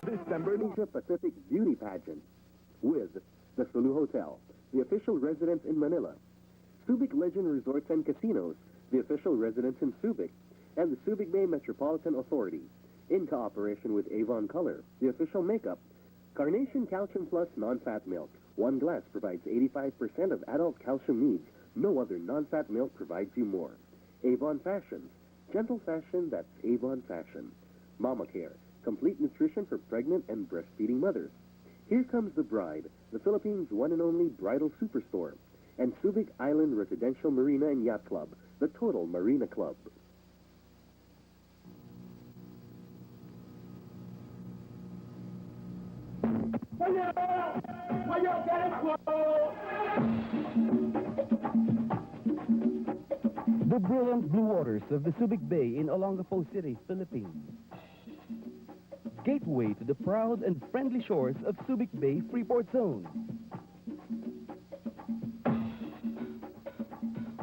December Asia Pacific Beauty Pageant with the Sulu Hotel, the official residence in Manila, Subic Legend Resorts and Casinos, the official residence in Subic, and the Subic Bay Metropolitan Authority, in cooperation with Avon Color, the official makeup, Carnation Calcium Plus non-fat milk. One glass provides 85% of adult calcium needs. No other non-fat milk provides you more. Avon Fashions, gentle fashion that's Avon Fashion. Mama Care, complete nutrition for pregnant and breastfeeding mothers. Here Comes the Bride, the Philippines' one and only bridal superstore. And Subic Island Residential Marina and Yacht Club, the Total Marina Club. The brilliant blue waters of the Subic Bay in Olongapo City, Philippines. Gateway to the proud and friendly shores of Subic Bay Freeport Zone,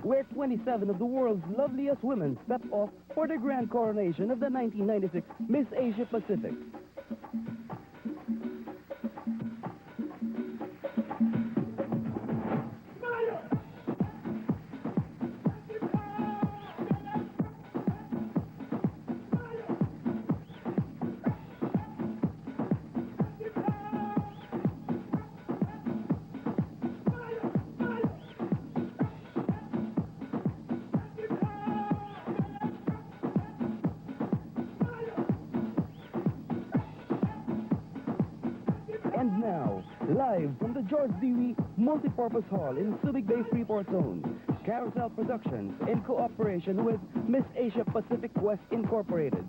where 27 of the world's loveliest women step off for the grand coronation of the 1996 Miss Asia Pacific. And now, live from the George Dewey Multipurpose Hall in Subic Bay Freeport Zone, Carousel Productions, in cooperation with Miss Asia Pacific West Incorporated,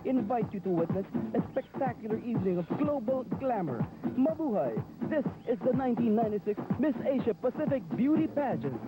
invite you to witness a spectacular evening of global glamour. Mabuhay! This is the 1996 Miss Asia Pacific Beauty Pageant.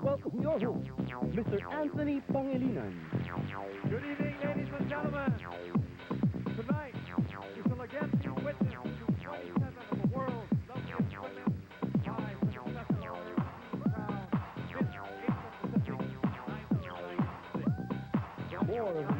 Welcome your host, Mr. Anthony Pangilinan. Good evening, ladies and gentlemen. Tonight, you shall again be witness to 27 of the world's loveliest women by successful crown Miss Asia Pacific 1996. More of the night.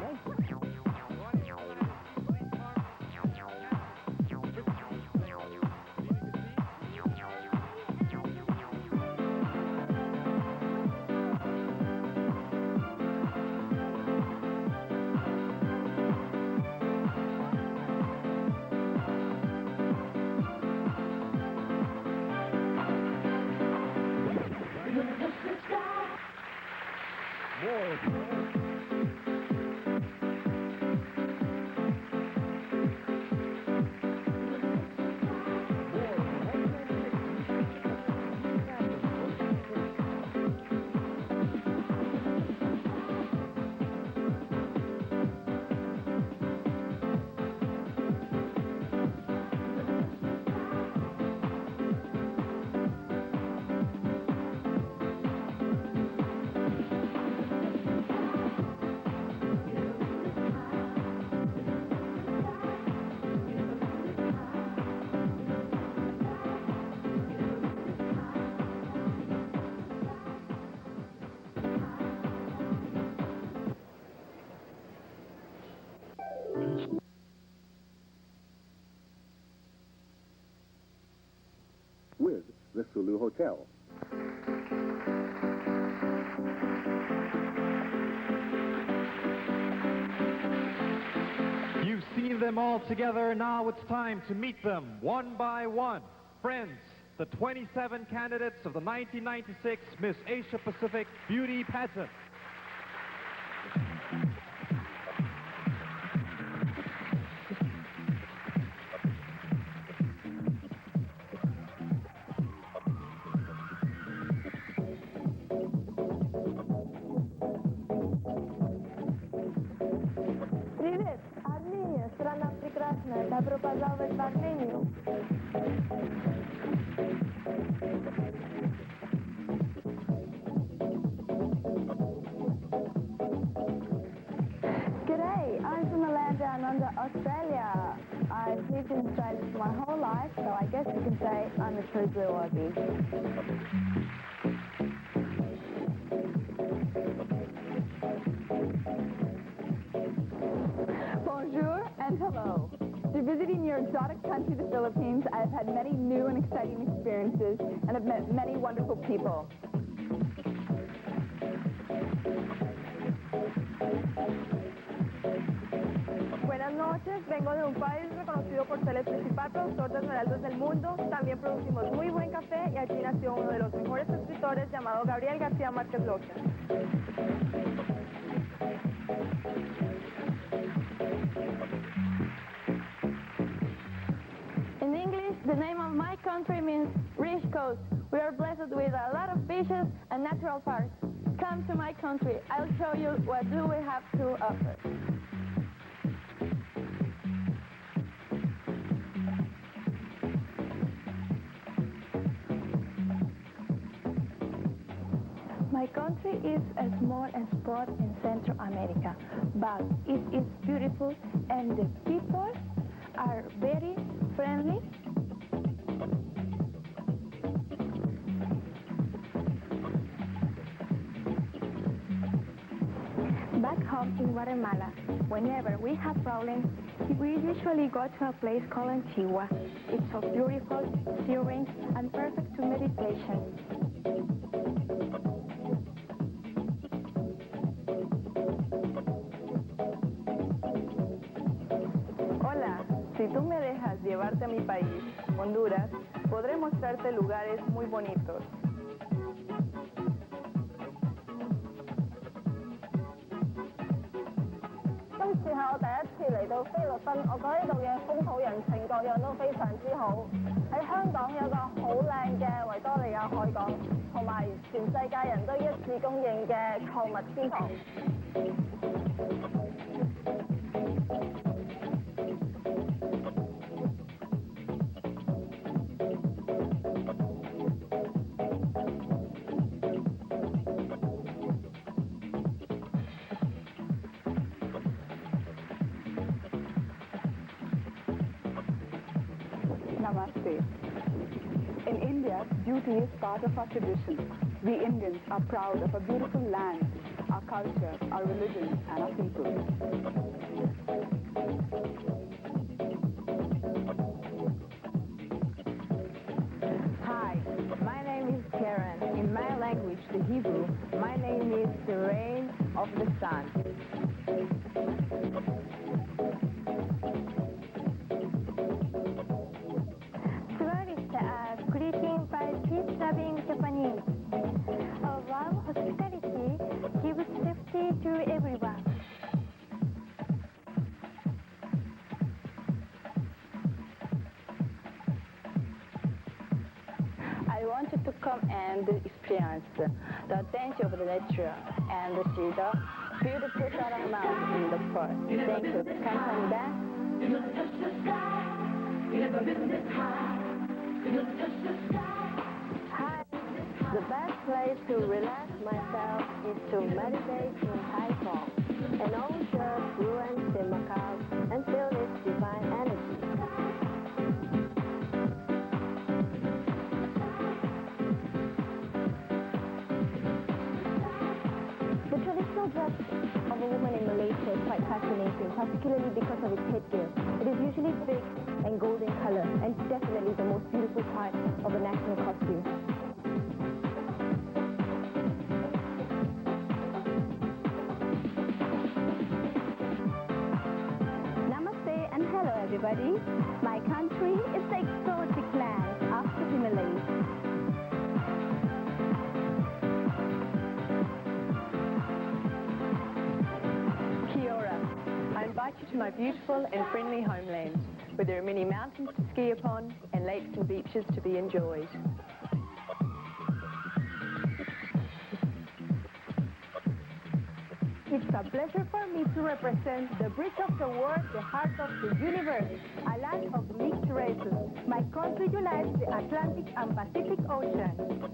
the Sulu Hotel. You've seen them all together. Now it's time to meet them one by one. Friends, the 27 candidates of the 1996 Miss Asia Pacific Beauty Pageant. Привет, Армения, страна прекрасная. Добро пожаловать в Армению. G'day, I'm from the land down under Australia. I've lived in Australia for my whole life, so I guess you can say I'm a true blue Aussie. Bonjour and hello. Through visiting your exotic country, the Philippines, I've had many new and exciting experiences and have met many wonderful people. Buenas noches, vengo de un país reconocido por ser el principal productor de esmeraldas del mundo. También producimos muy buen café y aquí nació uno de los mejores escritores llamado Gabriel García Márquez Lorca. In English, the name of my country means rich coast. We are blessed with a lot of beaches and natural parks. Come to my country. I'll show you what do we have to offer. My country is a small spot in Central America, but it is beautiful and the people are very friendly. Back home in Guatemala, whenever we have problems, we usually go to a place called Antigua. It's so beautiful, serene, and perfect to meditation. Hola, si tú me dejas llevarte a mi país, Honduras, podré mostrarte lugares muy bonitos. 今次係我第一次嚟到菲律賓，我覺得呢度嘅風土人情各樣都非常之好。喺香港有個好靚嘅維多利亞海港，同埋全世界人都一致公認嘅購物天堂。Namaste. In India, beauty is part of our tradition. We Indians are proud of our beautiful land, our culture, our religion, and our people. Hi, my name is Karen. In my language, the Hebrew, my name is the rain of the sun. Tourists greeting by peace-loving Japanese. A warm hospitality gives safety to everyone. I wanted to come and experience the danger of the nature and see the beautiful Sarang Mountains in the forest. Thank you. Come back. Hi. The best place to relax myself is to meditate in Haiphong and observe ruins in Macau and feel its divine energy. The traditional dress of a woman in Malaysia is quite fascinating, particularly because of its headgear. It is usually thick and and golden color, and definitely the most beautiful part of a national costume. Namaste and hello everybody. My country is the exotic land of the Himalayas. Kia ora. I invite you to my beautiful and friendly homeland, where there are many mountains to ski upon and lakes and beaches to be enjoyed. It's a pleasure for me to represent the bridge of the world, the heart of the universe, a land of mixed races. My country unites the Atlantic and Pacific Ocean.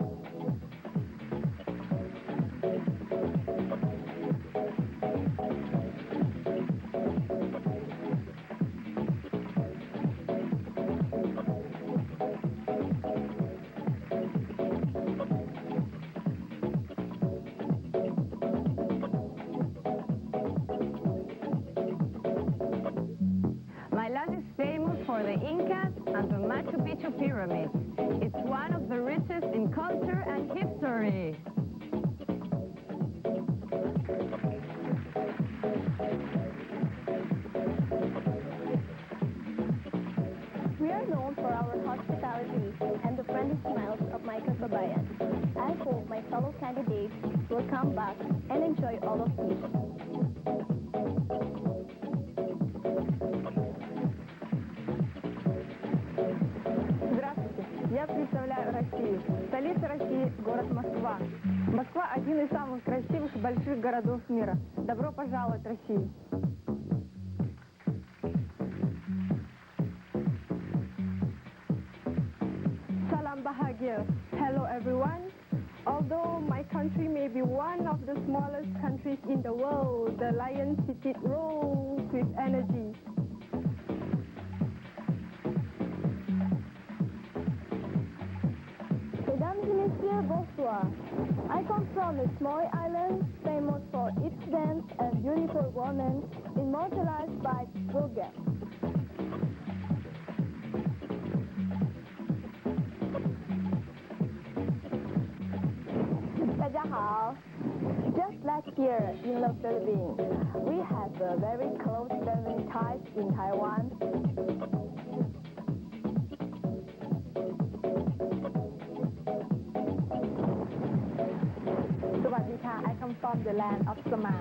My land is famous for the Incas and the Machu Picchu pyramids. It's one of the richest in culture and history. We are known for our hospitality and the friendly smiles of my kasabayan. I hope my fellow candidates will come back and enjoy all of these. Здравствуйте, я представляю Россию. Столица России – город Москва. Москва – один из самых красивых и больших городов мира. Добро пожаловать в Россию. Salam bahagia. Hello everyone. Although my country may be one of the smallest countries in the world, the Lion City rolls with energy. Mesdames et messieurs, bonsoir. I come from a small island famous for its dance and beautiful women immortalized by Gauguin. 大家好. Just like here in the Philippines, we have a very close family ties in Taiwan. I come from the land of Saman.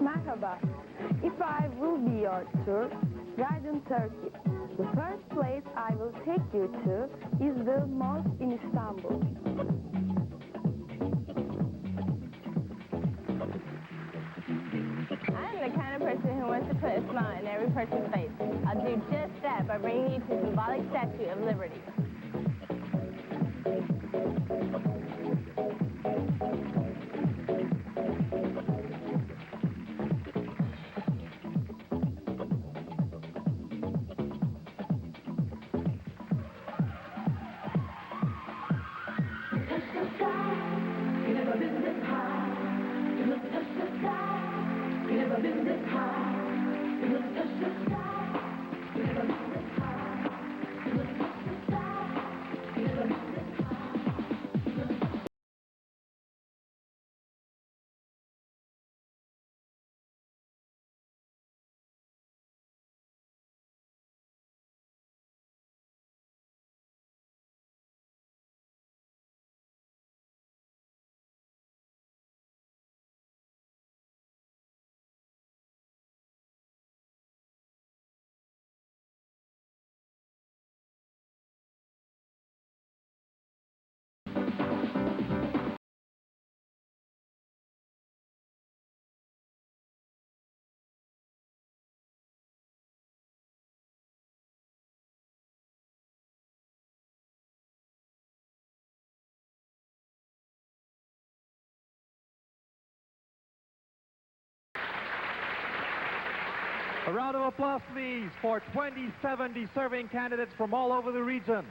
Merhaba. If I will be your tour guide in Turkey, the first place I will take you to is the mosque in Istanbul. I'm the kind of person who wants to put a smile on every person's face. I'll do just that by bringing you to the symbolic Statue of Liberty. A round of applause, please, for 27 deserving candidates from all over the region.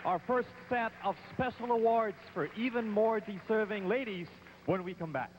Our first set of special awards for even more deserving ladies when we come back.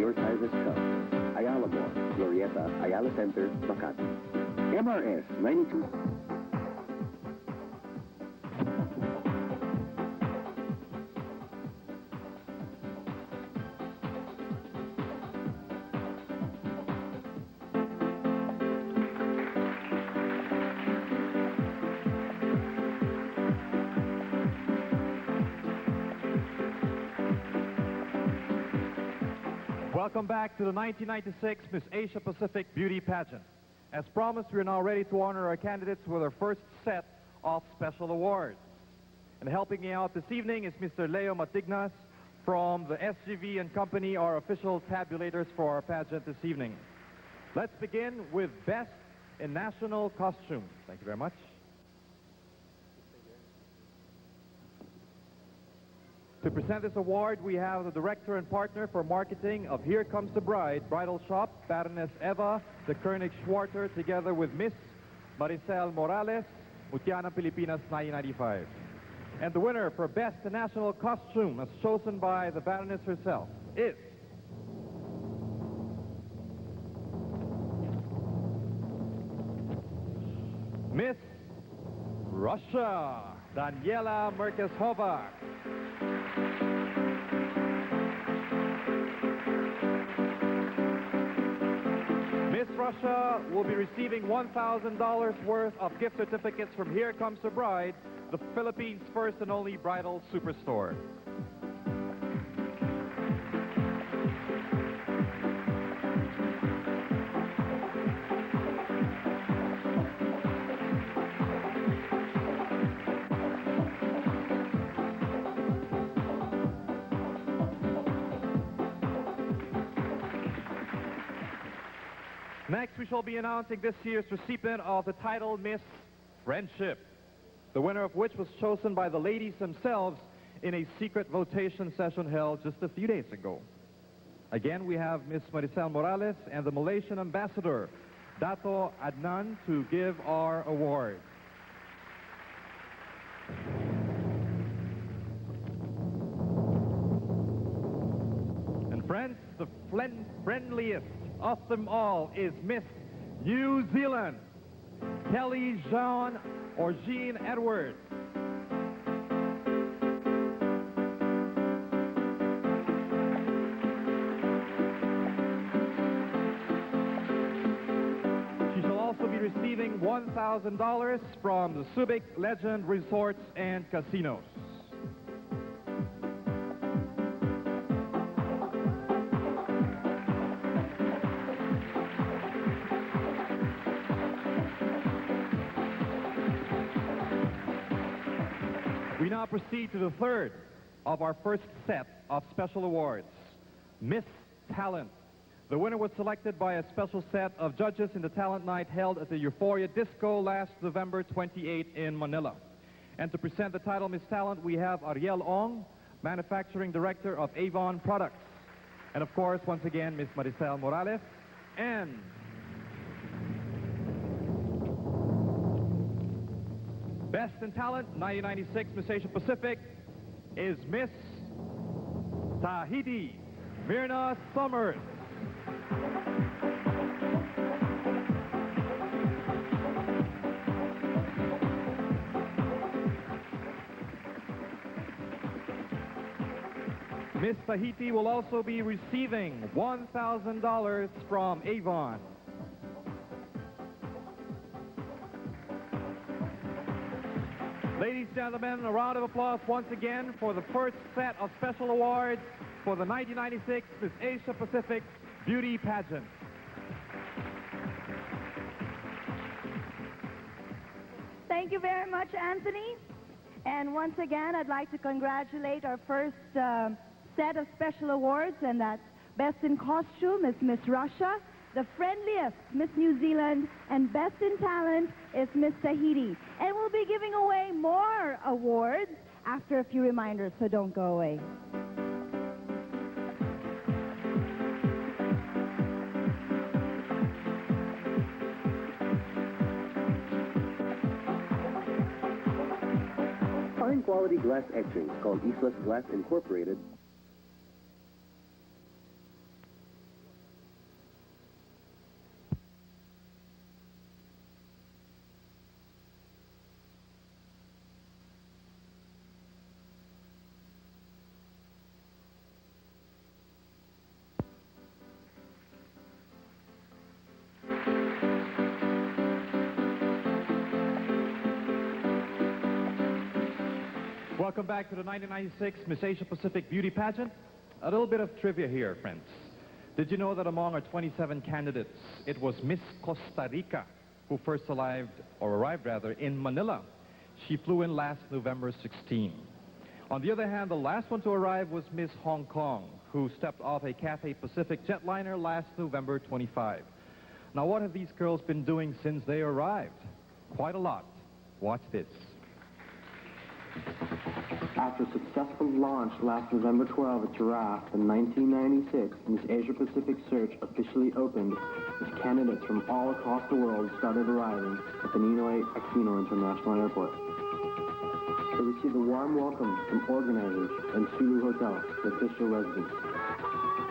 your sizes Cub. Ayala Mall, Glorieta, Ayala Center, Makati. MRS 92. Welcome back to the 1996 Miss Asia Pacific Beauty Pageant. As promised, we are now ready to honor our candidates with our first set of special awards. And helping me out this evening is Mr. Leo Matignas from the SGV and Company, our official tabulators for our pageant this evening. Let's begin with Best in National Costume. Thank you very much. To present this award, we have the director and partner for marketing of Here Comes the Bride Bridal Shop, Baroness Eva de Koenig Schwarter, together with Miss Maricel Morales, Mutiana Pilipinas 1995. And the winner for Best in National Costume, as chosen by the Baroness herself, is Miss Russia, Daniela Merkeshova. Miss Russia will be receiving $1,000 worth of gift certificates from Here Comes the Bride, the Philippines' first and only bridal superstore. Next, we shall be announcing this year's recipient of the title Miss Friendship, the winner of which was chosen by the ladies themselves in a secret votation session held just a few days ago. Again, we have Miss Maricel Morales and the Malaysian ambassador, Dato Adnan, to give our award. And friends, the friendliest of them all is Miss New Zealand, Kelly Jean or Jean Edwards. She shall also be receiving $1,000 from the Subic Legend Resorts and Casinos. We now proceed to the third of our first set of special awards, Miss Talent. The winner was selected by a special set of judges in the talent night held at the Euphoria Disco last November 28 in Manila. And to present the title Miss Talent, we have Ariel Ong, Manufacturing Director of Avon Products. And of course, once again, Miss Maricel Morales and Best in Talent 1996 Miss Asia Pacific is Miss Tahiti Myrna Summers. Miss Tahiti will also be receiving $1,000 from Avon. Ladies and gentlemen, a round of applause once again for the first set of special awards for the 1996 Miss Asia Pacific Beauty Pageant. Thank you very much, Anthony. And once again, I'd like to congratulate our first set of special awards, and that's Best in Costume is Miss Russia, the Friendliest, Miss New Zealand, and Best in Talent is Miss Tahiti. And we'll be giving away more awards after a few reminders, so don't go away. Fine quality glass etchings called Islas Glass Incorporated Welcome back to the 1996 Miss Asia Pacific Beauty Pageant. A little bit of trivia here, friends. Did you know that among our 27 candidates, it was Miss Costa Rica who first arrived in Manila. She flew in last November 16. On the other hand, the last one to arrive was Miss Hong Kong, who stepped off a Cathay Pacific jetliner last November 25. Now, what have these girls been doing since they arrived? Quite a lot. Watch this. After a successful launch last November 12 at Giraffe in 1996, Miss Asia Pacific Search officially opened as candidates from all across the world started arriving at the Ninoy Aquino International Airport. They received a warm welcome from organizers and Sulu Hotel, the official residence.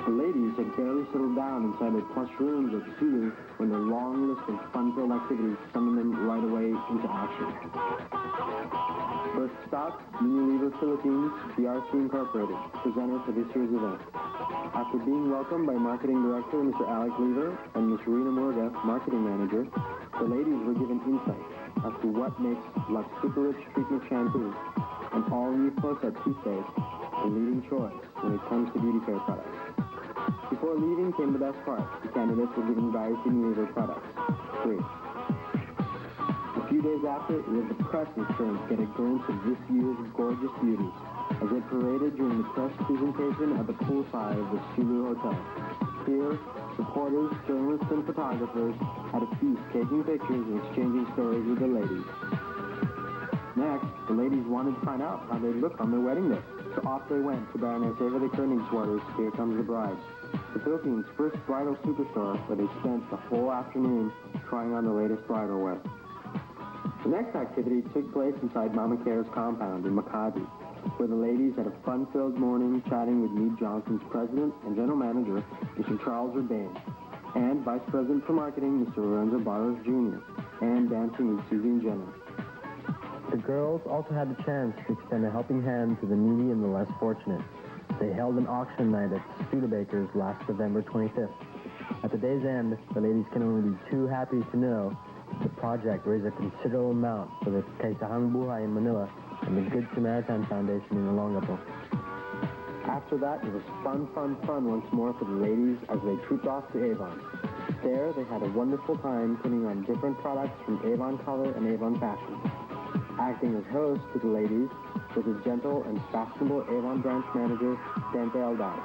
The ladies had barely settled down inside their plush rooms at Sulu when their long list of fun-filled activities summoned them right away into action. First stop, Unilever Philippines, PRC Incorporated, presenter for this year's event. After being welcomed by Marketing Director Mr. Alec Lever and Ms. Rina Murga, Marketing Manager, the ladies were given insight as to what makes Lux Super Rich Treatment Shampoo and all-new Close-Up Toothpaste the leading choice when it comes to beauty care products. Before leaving came the best part. The candidates were given various Unilever products, free. A few days after, it was the press's turn to get a glimpse of this year's gorgeous beauties as they paraded during the press presentation at the poolside of the Sulu Hotel. Here, reporters, journalists, and photographers had a feast taking pictures and exchanging stories with the ladies. Next, the ladies wanted to find out how they'd look on their wedding day. So off they went to Baroness Eva de Koningswater's Here Comes the Bride, the Philippines' first bridal superstore, where they spent the whole afternoon trying on the latest bridal wear. The next activity took place inside Mama Care's compound in Makati, where the ladies had a fun-filled morning chatting with Mead Johnson's president and general manager, Mr. Charles Urbane, and vice president for marketing, Mr. Lorenzo Barros Jr., and dancing with Susie and Jenna. The girls also had the chance to extend a helping hand to the needy and the less fortunate. They held an auction night at Studebaker's last November 25th. At the day's end, the ladies can only be too happy to know the project raised a considerable amount for the Kaisahang Buhay in Manila and the Good Samaritan Foundation in Olongapo. After that, it was fun once more for the ladies as they trooped off to Avon. There, they had a wonderful time putting on different products from Avon Color and Avon Fashion. Acting as host to the ladies was a gentle and fashionable Avon branch manager, Dante Aldaz.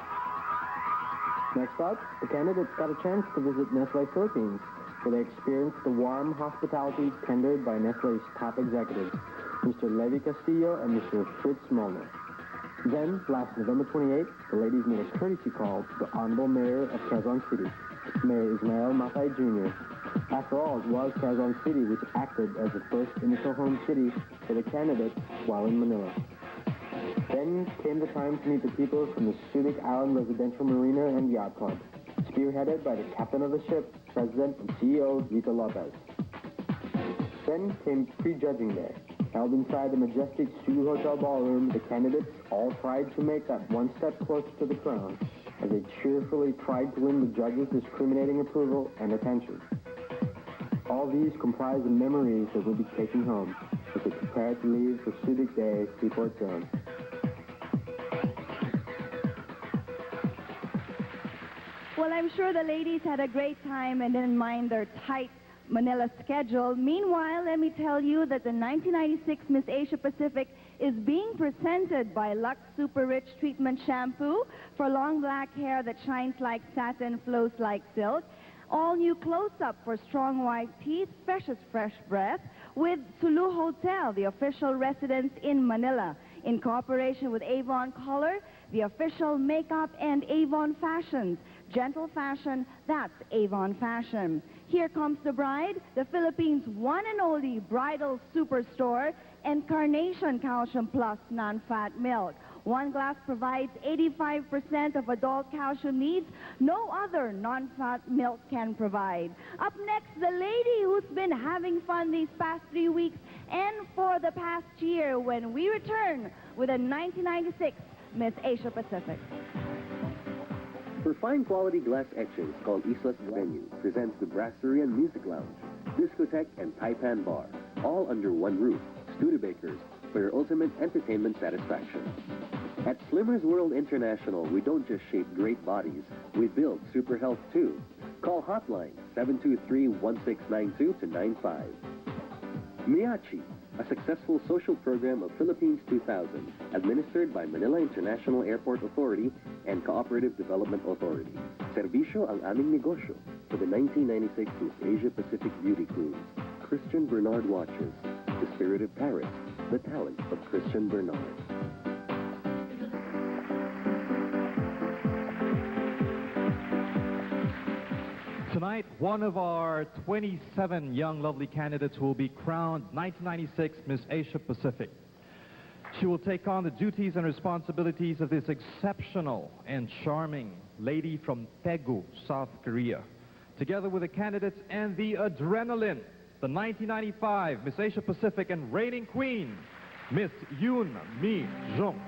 Next up, the candidates got a chance to visit Nestle Philippines, where they experienced the warm hospitality tendered by Nestle's top executives, Mr. Levi Castillo and Mr. Fritz Molnar. Then, last November 28th, the ladies made a courtesy call to the Honorable Mayor of Quezon City, Mayor Ismael Matay Jr. After all, it was Quezon City which acted as the first initial home city for the candidates while in Manila. Then came the time to meet the people from the Subic Island Residential Marina and Yacht Club, spearheaded by the captain of the ship, President and CEO Vito Lopez. Then came pre-judging day. Held inside the majestic Sulu Hotel ballroom, the candidates all tried to make that one step closer to the crown as they cheerfully tried to win the judges' discriminating approval and attention. All these comprise the memories that we'll be taking home as they prepare to leave for Subic Day Seaport Zone. Well, I'm sure the ladies had a great time and didn't mind their tight Manila schedule. Meanwhile, let me tell you that the 1996 Miss Asia Pacific is being presented by Lux Super Rich Treatment Shampoo for long black hair that shines like satin, flows like silk. All new close-up for strong white teeth, freshest fresh breath with Sulu Hotel, the official residence in Manila, in cooperation with Avon Color, the official makeup, and Avon Fashions. Gentle fashion, that's Avon Fashion. Here comes the bride, the Philippines' one and only bridal superstore, Encarnation Calcium Plus non-fat milk. One glass provides 85% of adult calcium needs no other non-fat milk can provide. Up next, the lady who's been having fun these past 3 weeks and for the past year when we return with a 1996 Miss Asia Pacific. For fine quality glass etchings called Islas Venue presents the Brasserie and Music Lounge, Discotheque and Taipan Bar, all under one roof. Studebakers, for your ultimate entertainment satisfaction. At Slimmers World International, we don't just shape great bodies, we build super health too. Call hotline 723-1692-95. Miyachi, a successful social program of Philippines 2000, administered by Manila International Airport Authority and Cooperative Development Authority. Servisyo ang aming negosyo for the 1996 Miss Asia Pacific Beauty Cruise. Christian Bernard watches. The spirit of Paris, the talent of Christian Bernard. Tonight, one of our 27 young lovely candidates will be crowned 1996 Miss Asia Pacific. She will take on the duties and responsibilities of this exceptional and charming lady from Daegu, South Korea. Together with the candidates and the adrenaline, the 1995 Miss Asia Pacific and reigning queen, Miss Yoon Mi Jung.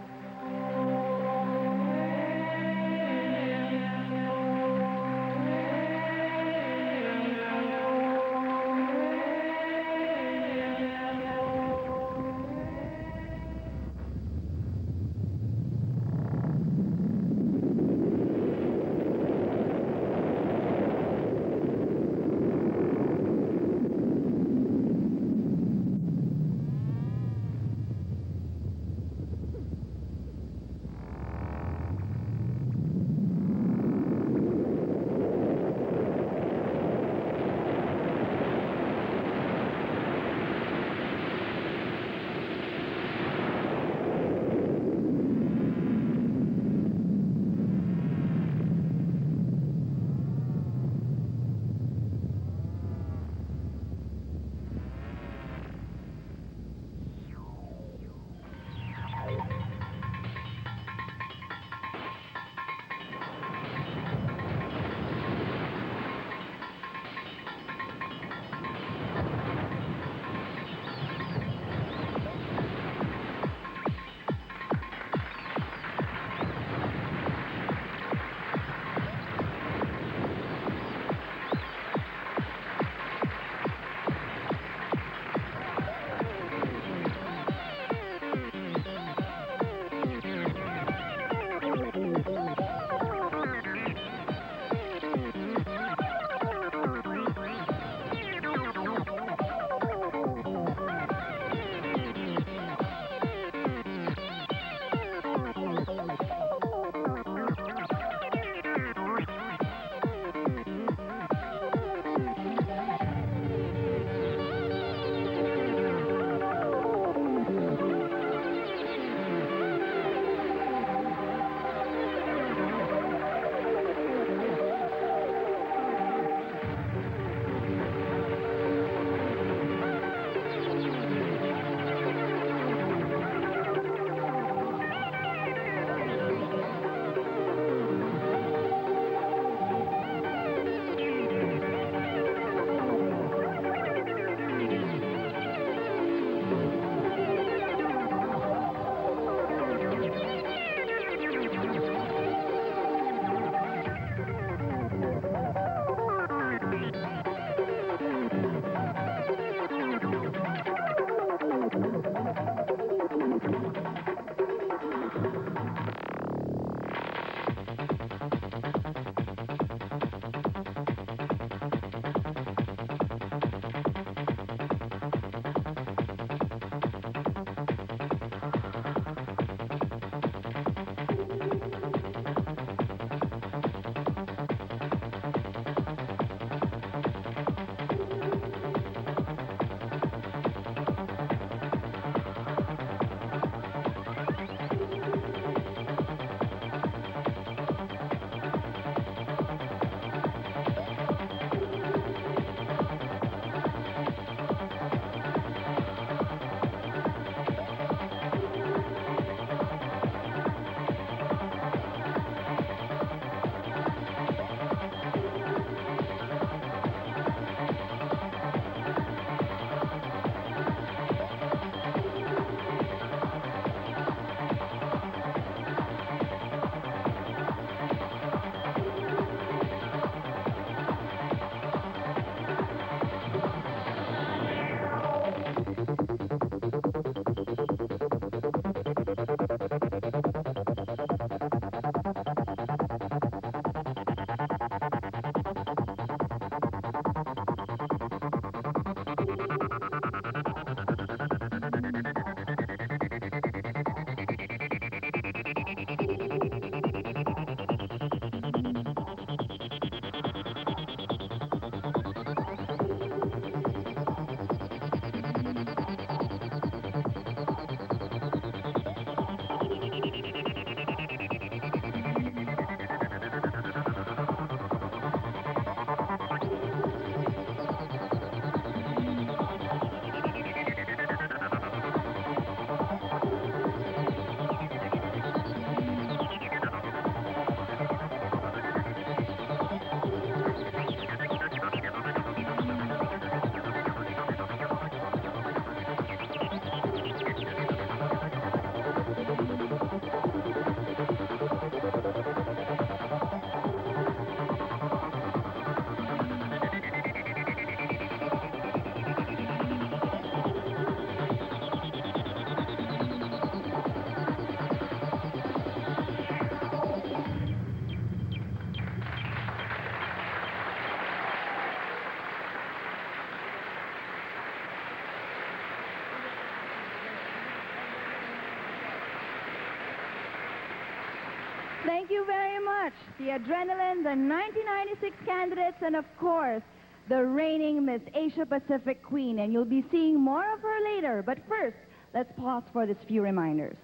Thank you very much. The Adrenaline, the 1996 candidates, and of course, the reigning Miss Asia Pacific Queen. And you'll be seeing more of her later. But first, let's pause for these few reminders.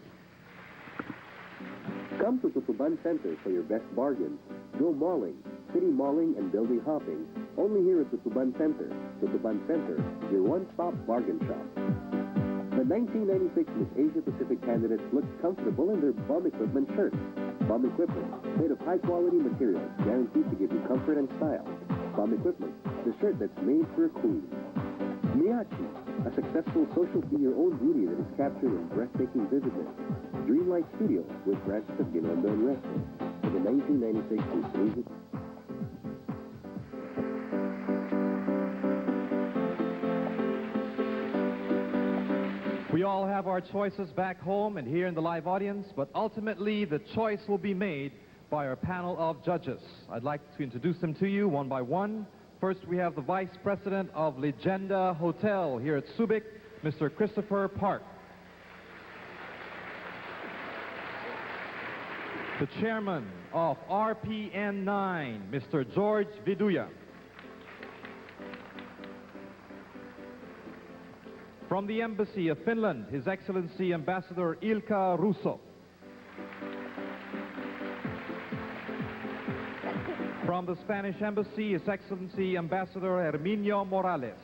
Come to Tutuban Center for your best bargains. Go malling, city malling, and building hopping. Only here at Tutuban Center. Tutuban Center, your one-stop bargain shop. The 1996 Miss Asia Pacific candidates looked comfortable in their bomb equipment shirts. Bomb equipment, made of high-quality materials, guaranteed to give you comfort and style. Bomb equipment, the shirt that's made for a queen. Miyachi, a successful social be-your-own beauty that is captured in breathtaking vividness. Dreamlight Studio with branches of Ginondo and Resto. For the 1996 Miss Asia. We all have our choices back home and here in the live audience, but ultimately the choice will be made by our panel of judges. I'd like to introduce them to you one by one. First, we have the Vice President of Legenda Hotel here at Subic, Mr. Christopher Park. The Chairman of RPN9, Mr. George Viduya. From the Embassy of Finland, His Excellency Ambassador Ilkka Russo. From the Spanish Embassy, His Excellency Ambassador Herminio Morales.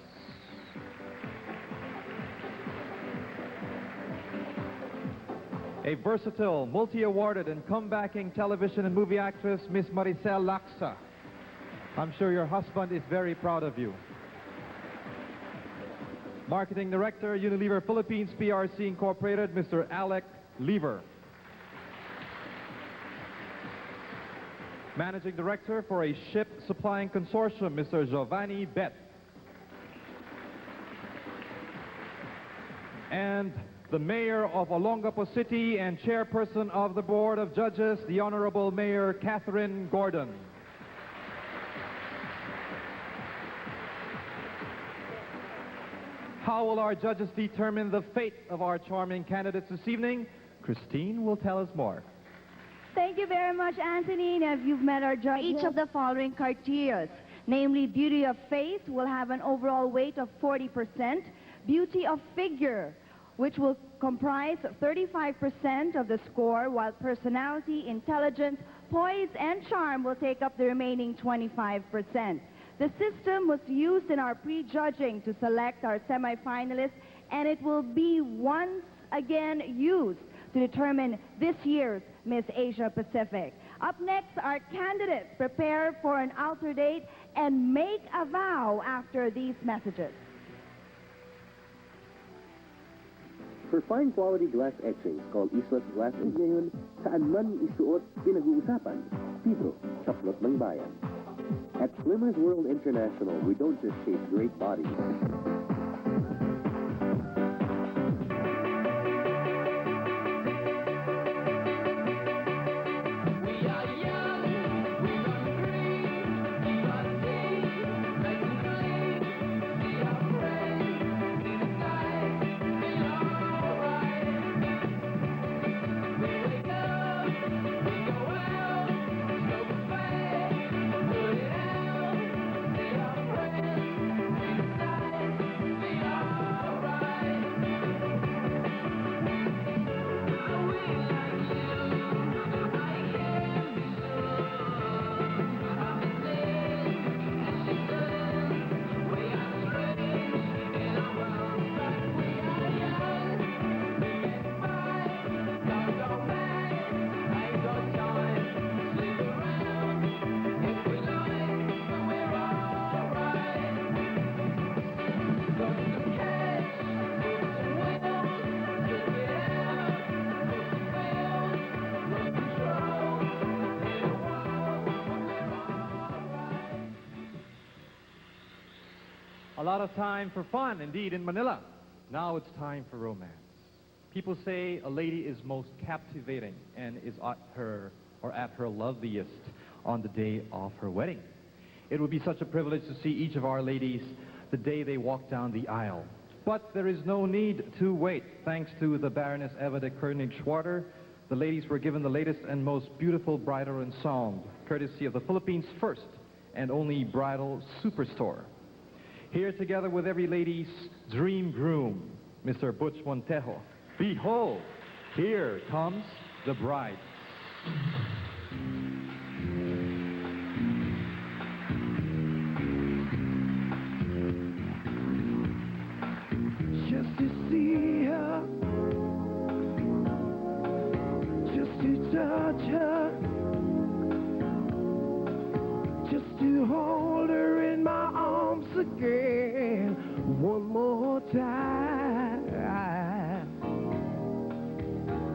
A versatile, multi-awarded and comebacking television and movie actress, Miss Maricel Laksa. I'm sure your husband is very proud of you. Marketing Director, Unilever Philippines PRC Incorporated, Mr. Alec Lever. Managing Director for a ship supplying consortium, Mr. Giovanni Bet. And the Mayor of Olongapo City and Chairperson of the Board of Judges, the Honorable Mayor Catherine Gordon. How will our judges determine the fate of our charming candidates this evening? Christine will tell us more. Thank you very much, Anthony. Now, if you've met our judge, each of the following criteria, namely beauty of face, will have an overall weight of 40%, beauty of figure, which will comprise 35% of the score, while personality, intelligence, poise, and charm will take up the remaining 25%. The system was used in our pre-judging to select our semi-finalists, and it will be once again used to determine this year's Miss Asia Pacific. Up next, our candidates prepare for an altar date and make a vow after these messages. For fine quality glass etchings, call Islas Glass and ngayon, saan man isuot, pinag-uusapan. Pedro, Saplot ng Bayan. At Slimmers World International, we don't just shape great bodies. A lot of time for fun, indeed, in Manila. Now it's time for romance. People say a lady is most captivating and is at her loveliest on the day of her wedding. It would be such a privilege to see each of our ladies the day they walk down the aisle. But there is no need to wait. Thanks to the Baroness Eva de Koenig-Schwarter, the ladies were given the latest and most beautiful bridal ensemble, courtesy of the Philippines' first and only bridal superstore. Here together with every lady's dream groom, Mr. Butch Montejo. Behold, here comes the bride. Just to see her, just to touch her, just to hold her in my arms again one more time.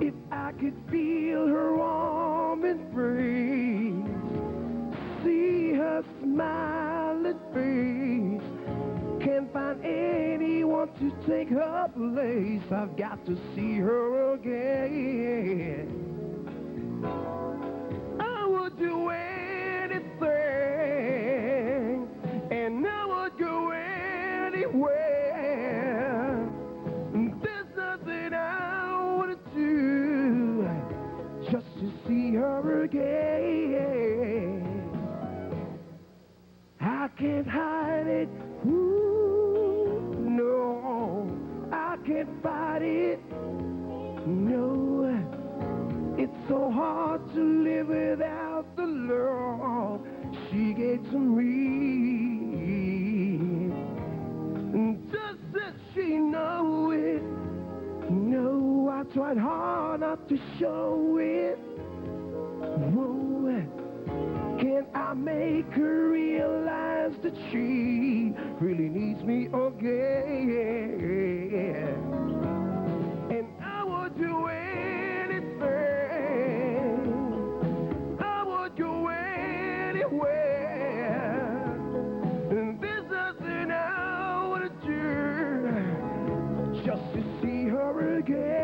If I could feel her warm embrace, see her smiling face, can't find anyone to take her place. I've got to see her again. I would do anything, and I would go anywhere. There's nothing I would do just to see her again. I can't hide it. Ooh, no, I can't fight it. No, it's so hard to live without the love she gave to me. Doesn't she know it? No, I tried hard not to show it. Whoa, can I make her realize that she really needs me again? And I would do anything, I would go anywhere, and there's nothing I would do just to see her again.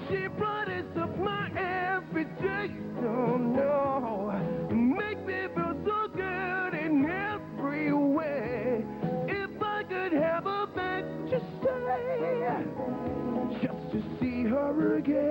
She brightens up my every day. Oh no, make me feel so good in every way. If I could have a back to say, just to see her again.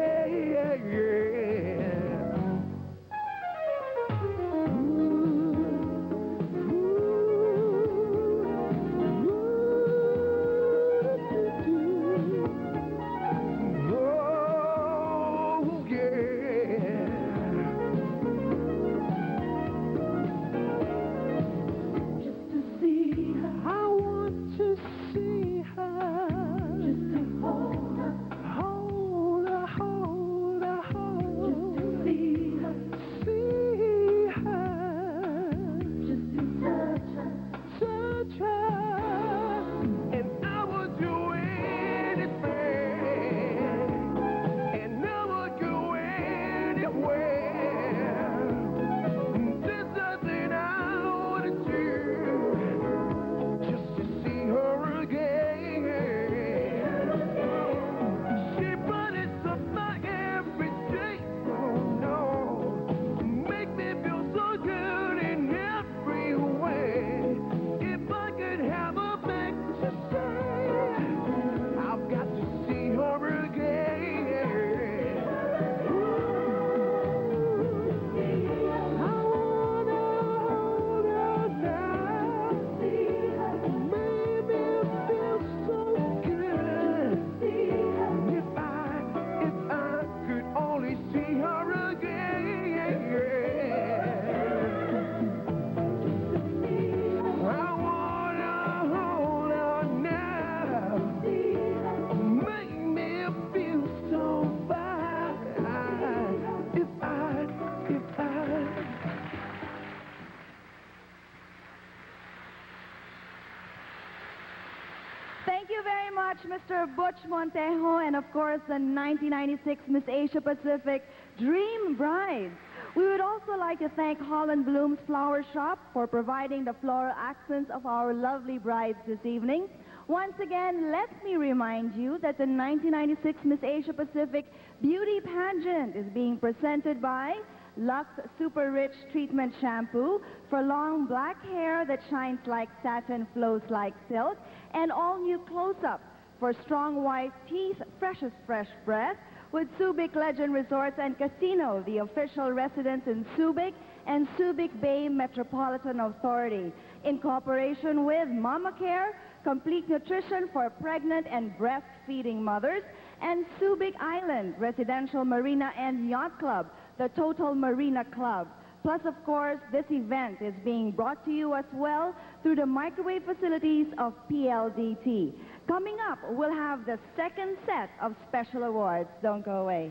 Thank you very much, Mr. Butch Montejo, and of course the 1996 Miss Asia Pacific Dream Brides. We would also like to thank Holland Bloom's Flower Shop for providing the floral accents of our lovely brides this evening. Once again, let me remind you that the 1996 Miss Asia Pacific Beauty Pageant is being presented by Lux Super Rich Treatment Shampoo for long black hair that shines like satin, flows like silk, and all new Close-Up for strong white teeth, freshest fresh breath with Subic Legend Resorts and Casino, the official residence in Subic and Subic Bay Metropolitan Authority, in cooperation with Mama Care, complete nutrition for pregnant and breastfeeding mothers, and Subic Island Residential Marina and Yacht Club, the Total Marina Club. Plus, of course, this event is being brought to you as well through the microwave facilities of PLDT. Coming up, we'll have the second set of special awards. Don't go away.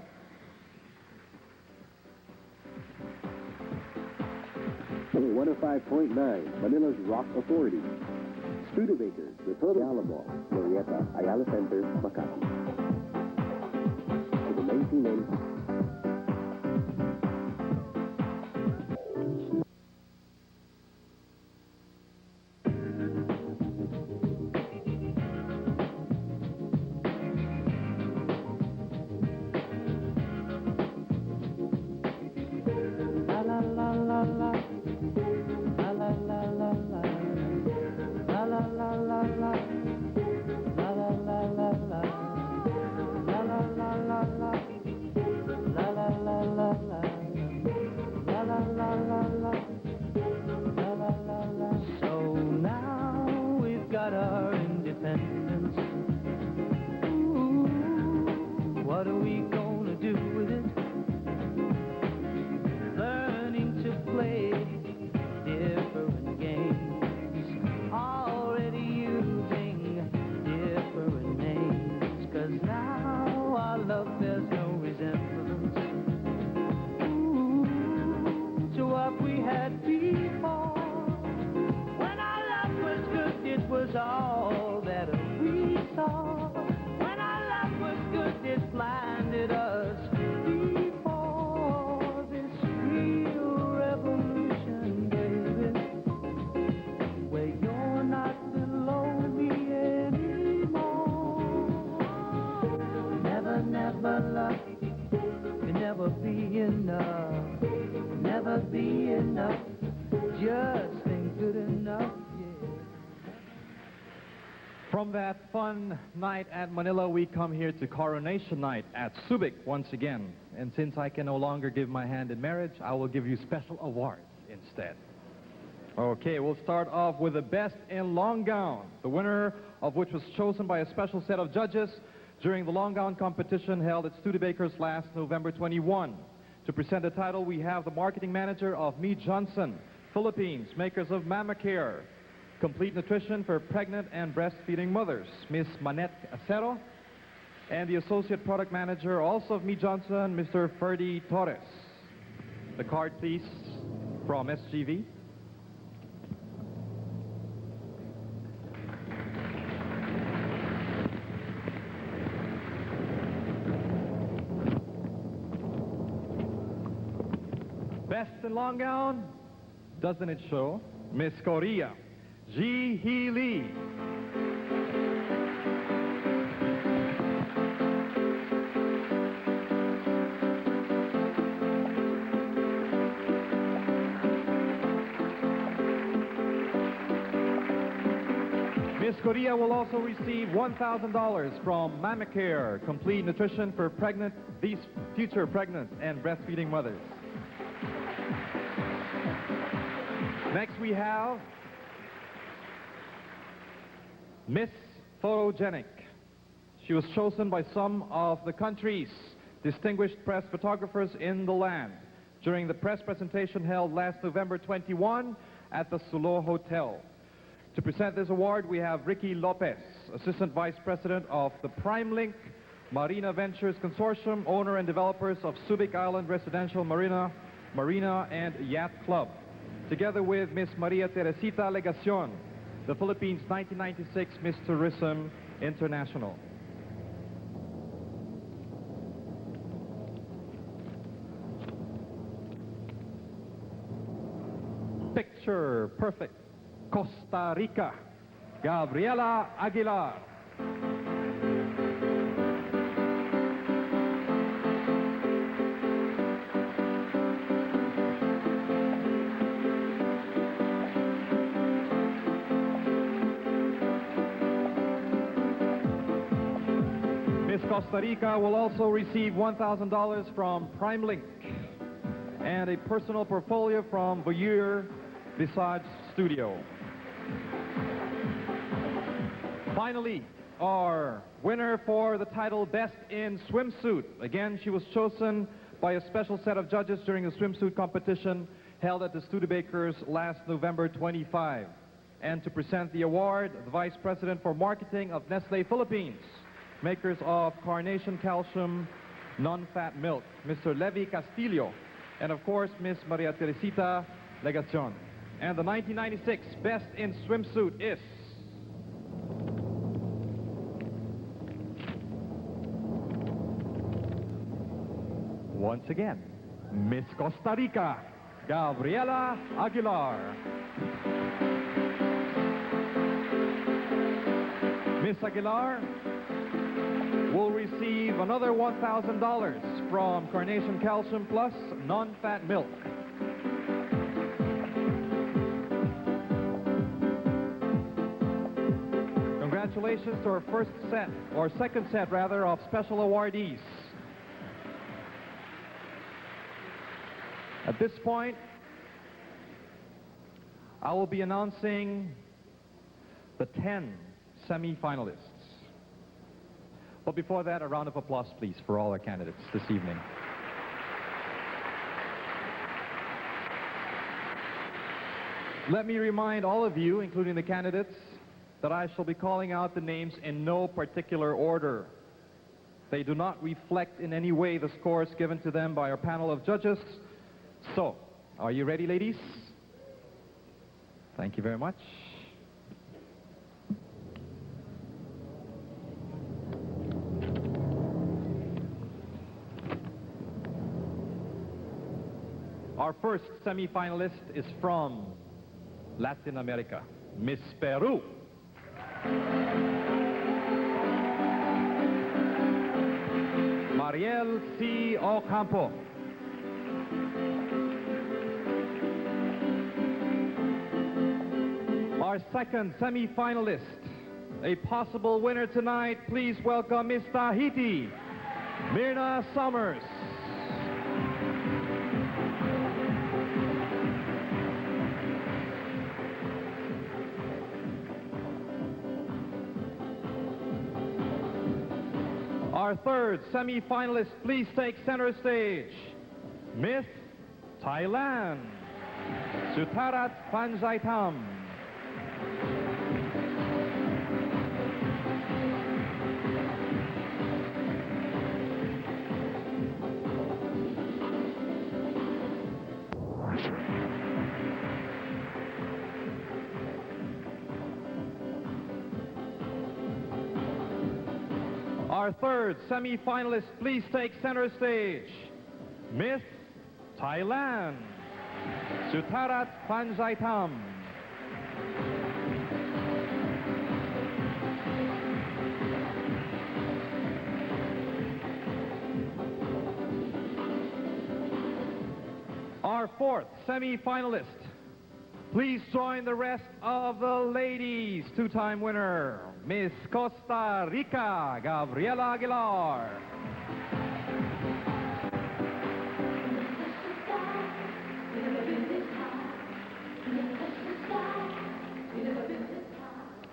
Oh, 105.9, Manila's Rock Authority. Studebakers, the Total Alamo, Glorieta, Ayala Center, Makati. To the 1990s. So now we've got our independence. Ooh, what are we gonna do with it? Learning to play different games, already using different names, 'cause now our love bears no resemblance to what we had before. When our love was good, it was all that we saw. When our love was good, it blinded us before this real revolution, baby, where you're not below me anymore. Never, never love can never be enough. Never be enough, just ain't good enough, yeah. From that fun night at Manila, we come here to Coronation Night at Subic once again. And since I can no longer give my hand in marriage, I will give you special awards instead. Okay, we'll start off with the Best in Long Gown, the winner of which was chosen by a special set of judges during the long gown competition held at Studebakers last November 21. To present the title, we have the marketing manager of Mead Johnson, Philippines, makers of Mama Care, complete nutrition for pregnant and breastfeeding mothers, Miss Manette Acero, and the associate product manager also of Mead Johnson, Mr. Ferdy Torres. The card, please, from SGV. Best in long gown, doesn't it show? Miss Korea, Ji Hee Lee. Miss Korea will also receive $1,000 from Mama Care, complete nutrition for these future pregnant and breastfeeding mothers. Next we have Miss Photogenic. She was chosen by some of the country's distinguished press photographers in the land during the press presentation held last November 21 at the Sulo Hotel. To present this award, we have Ricky Lopez, Assistant Vice President of the PrimeLink Marina Ventures Consortium, owner and developers of Subic Island Residential Marina and Yacht Club, together with Miss Maria Teresita Legacion, the Philippines 1996 Miss Tourism International. Picture Perfect, Costa Rica, Gabriela Aguilar. Costa Rica will also receive $1,000 from PrimeLink and a personal portfolio from Voyeur Visage Studio. Finally, our winner for the title Best in Swimsuit. Again, she was chosen by a special set of judges during a swimsuit competition held at the Studebakers last November 25. And to present the award, the Vice President for Marketing of Nestle Philippines, makers of Carnation Calcium non-fat milk, Mr. Levi Castillo, and of course, Miss Maria Teresita Legacion. And the 1996 Best in Swimsuit is... once again, Miss Costa Rica, Gabriela Aguilar. Miss Aguilar will receive another $1,000 from Carnation Calcium Plus non-fat milk. Congratulations to our first set, or second set rather, of special awardees. At this point, I will be announcing the 10 semi-finalists. But before that, a round of applause, please, for all our candidates this evening. Let me remind all of you, including the candidates, that I shall be calling out the names in no particular order. They do not reflect in any way the scores given to them by our panel of judges. So, are you ready, ladies? Thank you very much. Our first semi-finalist is from Latin America, Miss Peru. Mariel C. Ocampo. Our second semi-finalist, a possible winner tonight, please welcome Miss Tahiti, Myrna Summers. Our third semi-finalist, please take center stage, Miss Thailand, Sutarat Panjaitam. Our third semi-finalist, please take center stage, Miss Thailand, Sutarat Panjaitam. Our fourth semi-finalist, please join the rest of the ladies. Two-time winner, Miss Costa Rica, Gabriela Aguilar.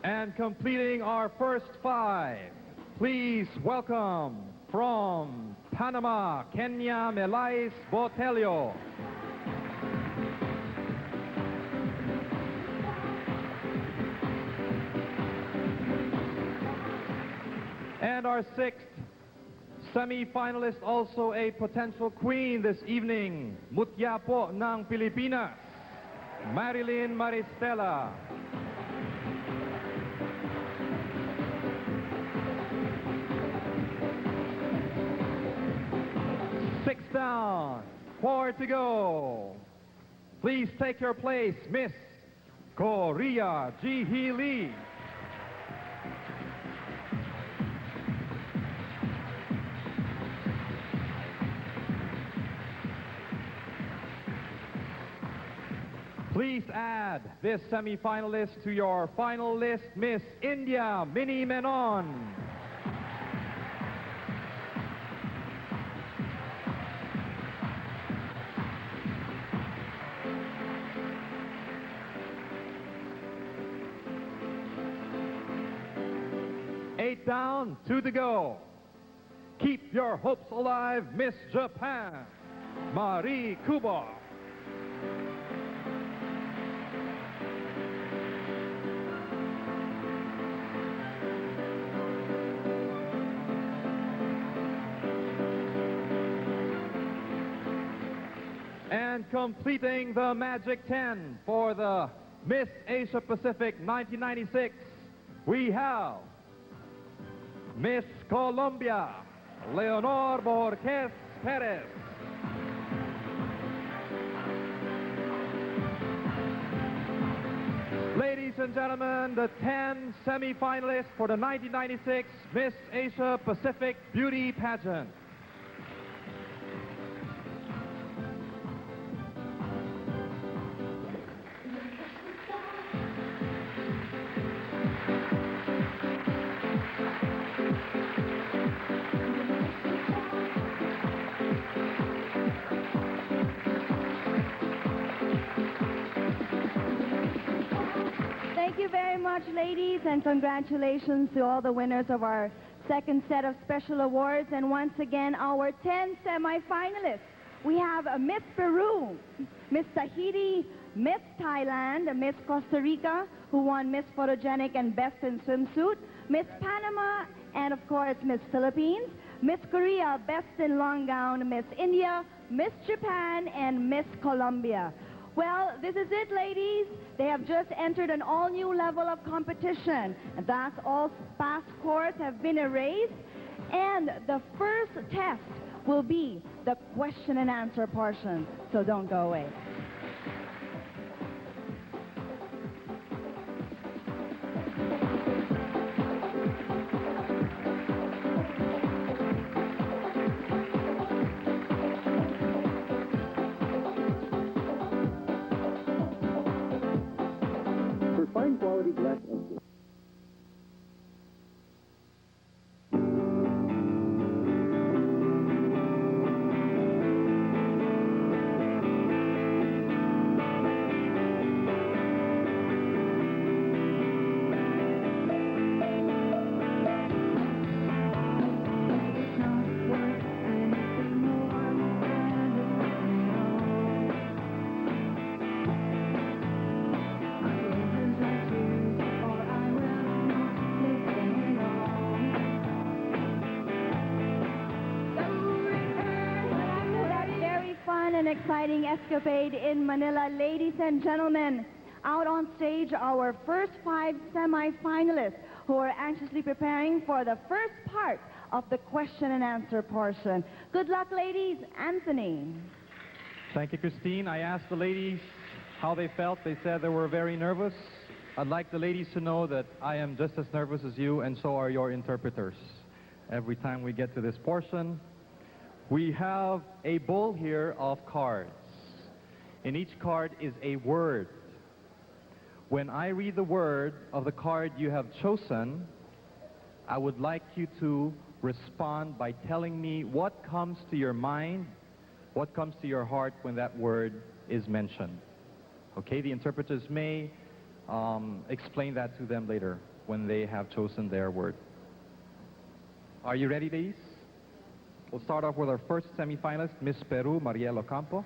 And completing our first five, please welcome from Panama, Kenya, Melais Botelho. And our sixth semi-finalist, also a potential queen this evening, Mutya po ng Pilipinas, Marilyn Maristela. Six down, 4 to go. Please take your place, Miss Korea Ji-hee Lee. Please add this semi-finalist to your final list, Miss India Minnie Menon. down, 2 to go. Keep your hopes alive, Miss Japan, Marie Kubo. And completing the Magic 10 for the Miss Asia Pacific 1996, we have Miss Colombia, Leonor Borges Perez. Ladies and gentlemen, the 10 semi-finalists for the 1996 Miss Asia Pacific Beauty Pageant. Thank you very much, ladies, and congratulations to all the winners of our second set of special awards. And once again, our 10 semi-finalists. We have Miss Peru, Miss Tahiti, Miss Thailand, Miss Costa Rica, who won Miss Photogenic and Best in Swimsuit, Miss Panama, and of course, Miss Philippines, Miss Korea, Best in Long Gown, Miss India, Miss Japan, and Miss Colombia. Well, this is it, ladies. They have just entered an all-new level of competition. Thus, all past scores have been erased. And the first test will be the question and answer portion. So don't go away. For fine quality glass engines. An exciting escapade in Manila. Ladies and gentlemen, out on stage, our first 5 semi-finalists who are anxiously preparing for the first part of the question and answer portion. Good luck, ladies. Anthony. Thank you, Christine. I asked the ladies how they felt. They said they were very nervous. I'd like the ladies to know that I am just as nervous as you, and so are your interpreters. Every time we get to this portion, we have a bowl here of cards. In each card is a word. When I read the word of the card you have chosen, I would like you to respond by telling me what comes to your mind, what comes to your heart when that word is mentioned. Okay, the interpreters may explain that to them later when they have chosen their word. Are you ready, ladies? We'll start off with our first semi-finalist, Miss Peru, Mariel Ocampo.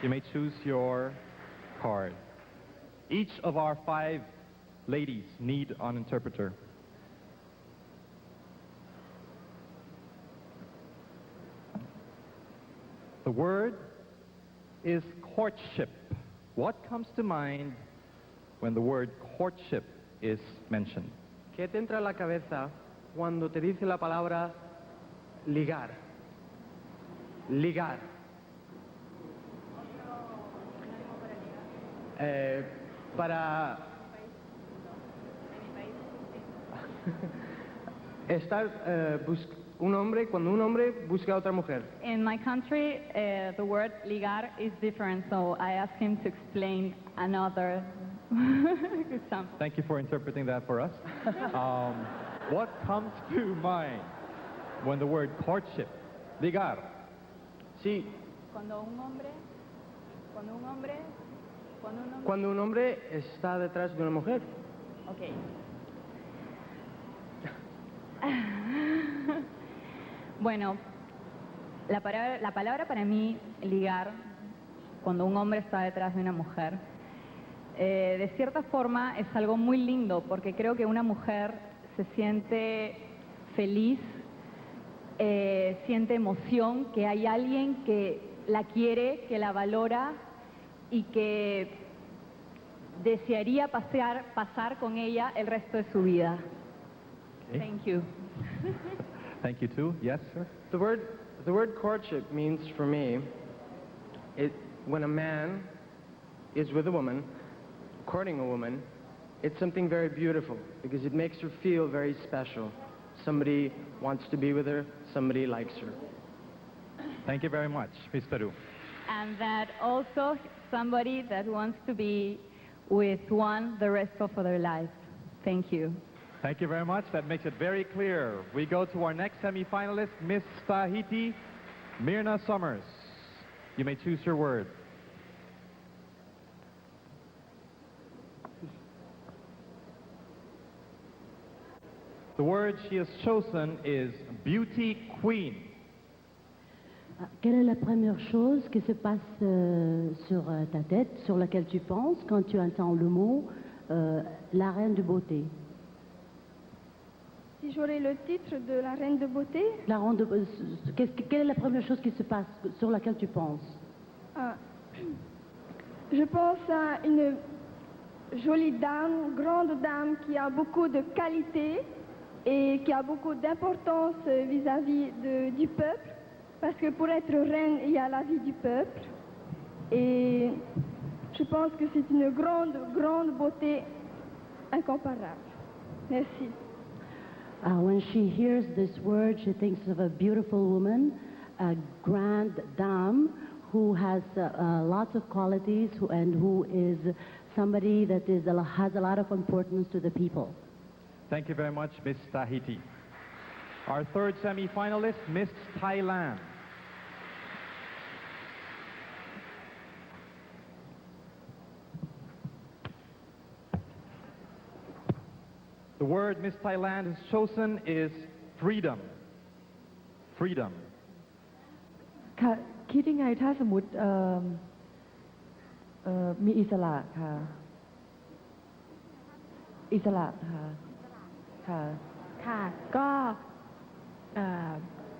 You may choose your card. Each of our 5 ladies need an interpreter. The word is courtship. What comes to mind when the word courtship is mentioned? ¿Qué te entra a la cabeza cuando te dice la palabra ligar? Ligar. Para estar un hombre, cuando un hombre busca a otra mujer. In my country, the word ligar is different, so I asked him to explain another example. Thank you for interpreting that for us. What comes to mind when the word courtship, ligar? Sí. Cuando un hombre Cuando un hombre está detrás de una mujer. Okay. Bueno, la palabra para mí, ligar, cuando un hombre está detrás de una mujer, de cierta forma es algo muy lindo, porque creo que una mujer se siente feliz, siente emoción, que hay alguien que la quiere, que la valora y que desearía pasar con ella el resto de su vida. Okay. Thank you. Thank you too. Yes, sir? The word courtship means for me, when a man is with a woman, courting a woman, it's something very beautiful because it makes her feel very special. Somebody wants to be with her, somebody likes her. Thank you very much, Mr. Ru. And that also somebody that wants to be with one the rest of their life. Thank you. Thank you very much. That makes it very clear. We go to our next semi-finalist, Miss Tahiti, Myrna Summers. You may choose your word. The word she has chosen is Beauty Queen. Quelle est la première chose qui se passe sur ta tête, sur laquelle tu penses quand tu entends le mot la reine de beauté? Si j'aurais le titre de la reine de beauté, quelle est la première chose qui se passe sur laquelle tu penses? Je pense à une jolie dame, grande dame qui a beaucoup de qualité et qui a beaucoup d'importance vis-à-vis du peuple, parce que pour être reine, il y a la vie du peuple. Et je pense que c'est une grande, grande beauté incomparable. Merci. When she hears this word, she thinks of a beautiful woman, a grand dame who has lots of qualities and who is somebody that has a lot of importance to the people. Thank you very much, Miss Tahiti. Our third semi-finalist, Miss Thailand. The word Miss Thailand has chosen is freedom. Freedom. ค่ะคิดยังไงถ้าสมมติมีอิสระค่ะอิสระค่ะค่ะค่ะ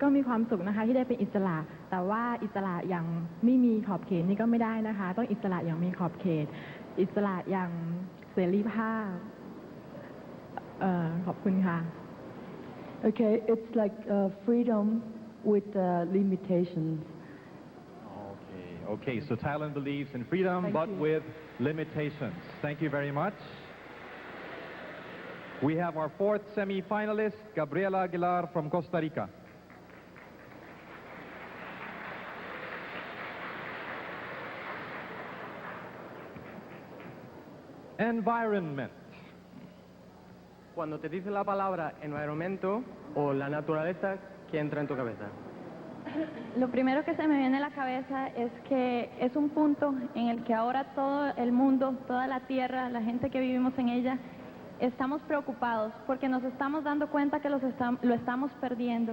ก็มีความสุขนะคะที่ได้เป็นอิสระแต่ว่าอิสระอย่างไม่มีขอบเขตนี่ก็ไม่ได้นะคะต้องอิสระอย่างมีขอบเขตอิสระอย่างเสรีภาพขอบคุณค่ะ Okay, it's like freedom with limitations. Okay, so Thailand believes in freedom, but with limitations. Thank you very much. We have our fourth semi-finalist, Gabriela Aguilar from Costa Rica. Environment. Cuando te dice la palabra environmento o la naturaleza, ¿qué entra en tu cabeza? Lo primero que se me viene a la cabeza es que es un punto en el que ahora todo el mundo, toda la tierra, la gente que vivimos en ella, estamos preocupados porque nos estamos dando cuenta que lo estamos perdiendo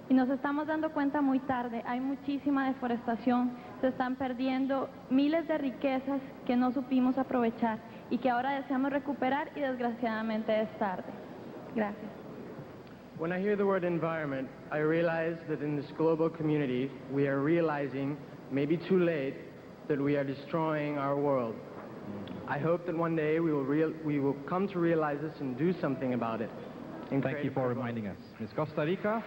y nos estamos dando cuenta muy tarde. Hay muchísima deforestación, se están perdiendo miles de riquezas que no supimos aprovechar y que ahora deseamos recuperar y desgraciadamente es tarde. Gracias. When I hear the word environment, I realize that in this global community, we are realizing, maybe too late, that we are destroying our world. I hope that one day we will come to realize this and do something about it. Thank you for reminding us. Miss Costa Rica,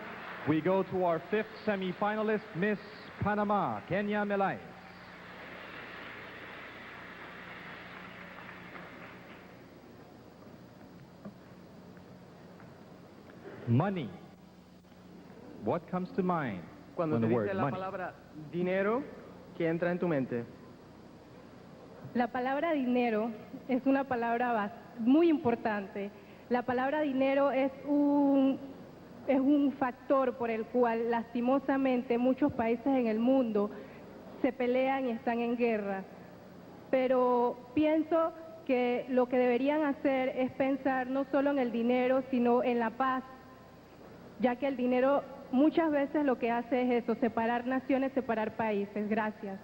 we go to our fifth semi-finalist, Miss Panama, Kenya Melay. Money. What comes to mind Cuando when te the word dice la money? palabra dinero, ¿qué entra en tu mente? La palabra dinero es una palabra muy importante. La palabra dinero es un factor por el cual lastimosamente muchos países en el mundo se pelean y están en guerra. Pero pienso que lo que deberían hacer es pensar no solo en el dinero, sino en la paz, ya que el dinero muchas veces lo que hace es eso, separar naciones, separar países. Gracias.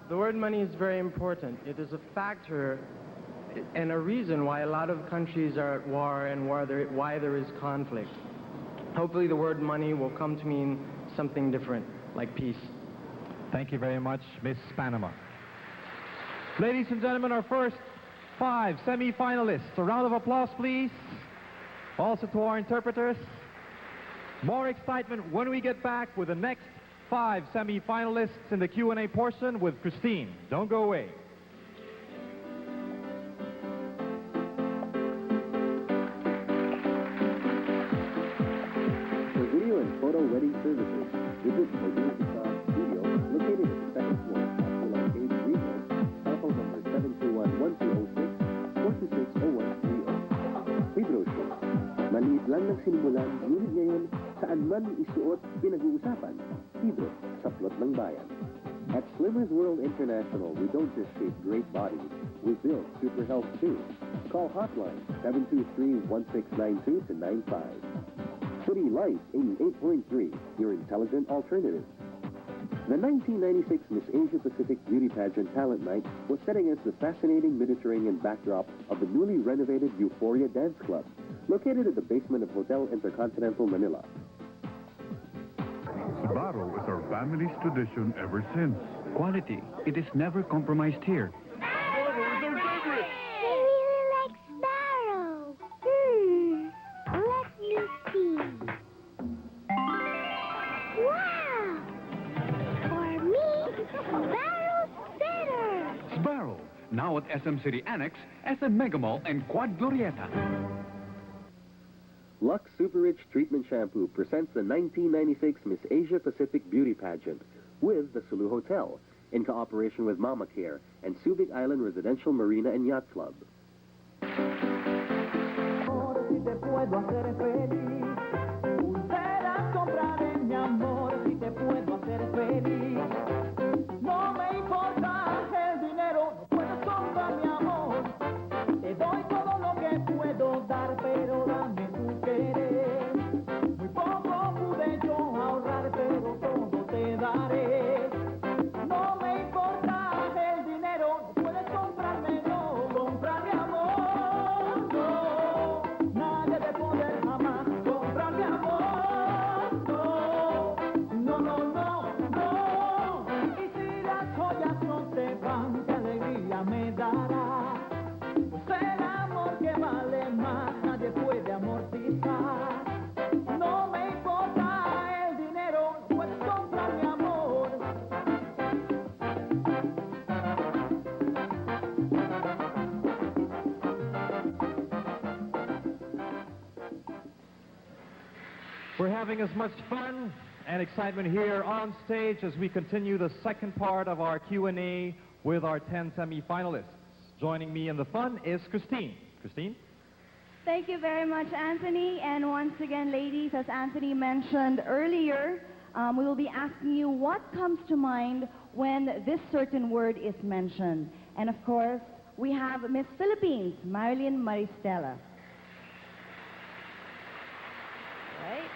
The word money is very important. It is a factor and a reason why a lot of countries are at war and why there is conflict. Hopefully the word money will come to mean something different, like peace. Thank you very much, Miss Panama. Ladies and gentlemen, our first 5 semi-finalists. A round of applause, please. Also to our interpreters. More excitement when we get back with the next 5 semi-finalists in the Q&A portion with Christine. Don't go away. For video and photo wedding services, visit Mobile Vista Studio, located at the second floor, Oscar Arcade, Rizal, telephone number 721-1206, 426-0130. Free brochure. Maliit lang ng sinimulan, ngunit ngayon, saan man isuot, pinag-uusapan. Libro, sa plot ng bayan. At Slimmers World International, we don't just shape great bodies, we build super health too. Call hotline 723-1692-95. City Life 88.3, your intelligent alternative. The 1996 Miss Asia Pacific Beauty Pageant Talent Night was set against the fascinating Mediterranean backdrop of the newly renovated Euphoria Dance Club, located at the basement of Hotel Intercontinental Manila. Sbarro is our family's tradition ever since. Quality, it is never compromised here. Now at SM City Annex, SM Mega Mall, and Quad Glorieta. Lux Super Rich Treatment Shampoo presents the 1996 Miss Asia Pacific Beauty Pageant with the Sulu Hotel in cooperation with Mama Care and Subic Island Residential Marina and Yacht Club. We're having as much fun and excitement here on stage as we continue the second part of our Q&A with our 10 semi-finalists. Joining me in the fun is Christine. Christine? Thank you very much, Anthony. And once again, ladies, as Anthony mentioned earlier, we will be asking you what comes to mind when this certain word is mentioned. And of course, we have Miss Philippines, Marilyn Maristela. Right.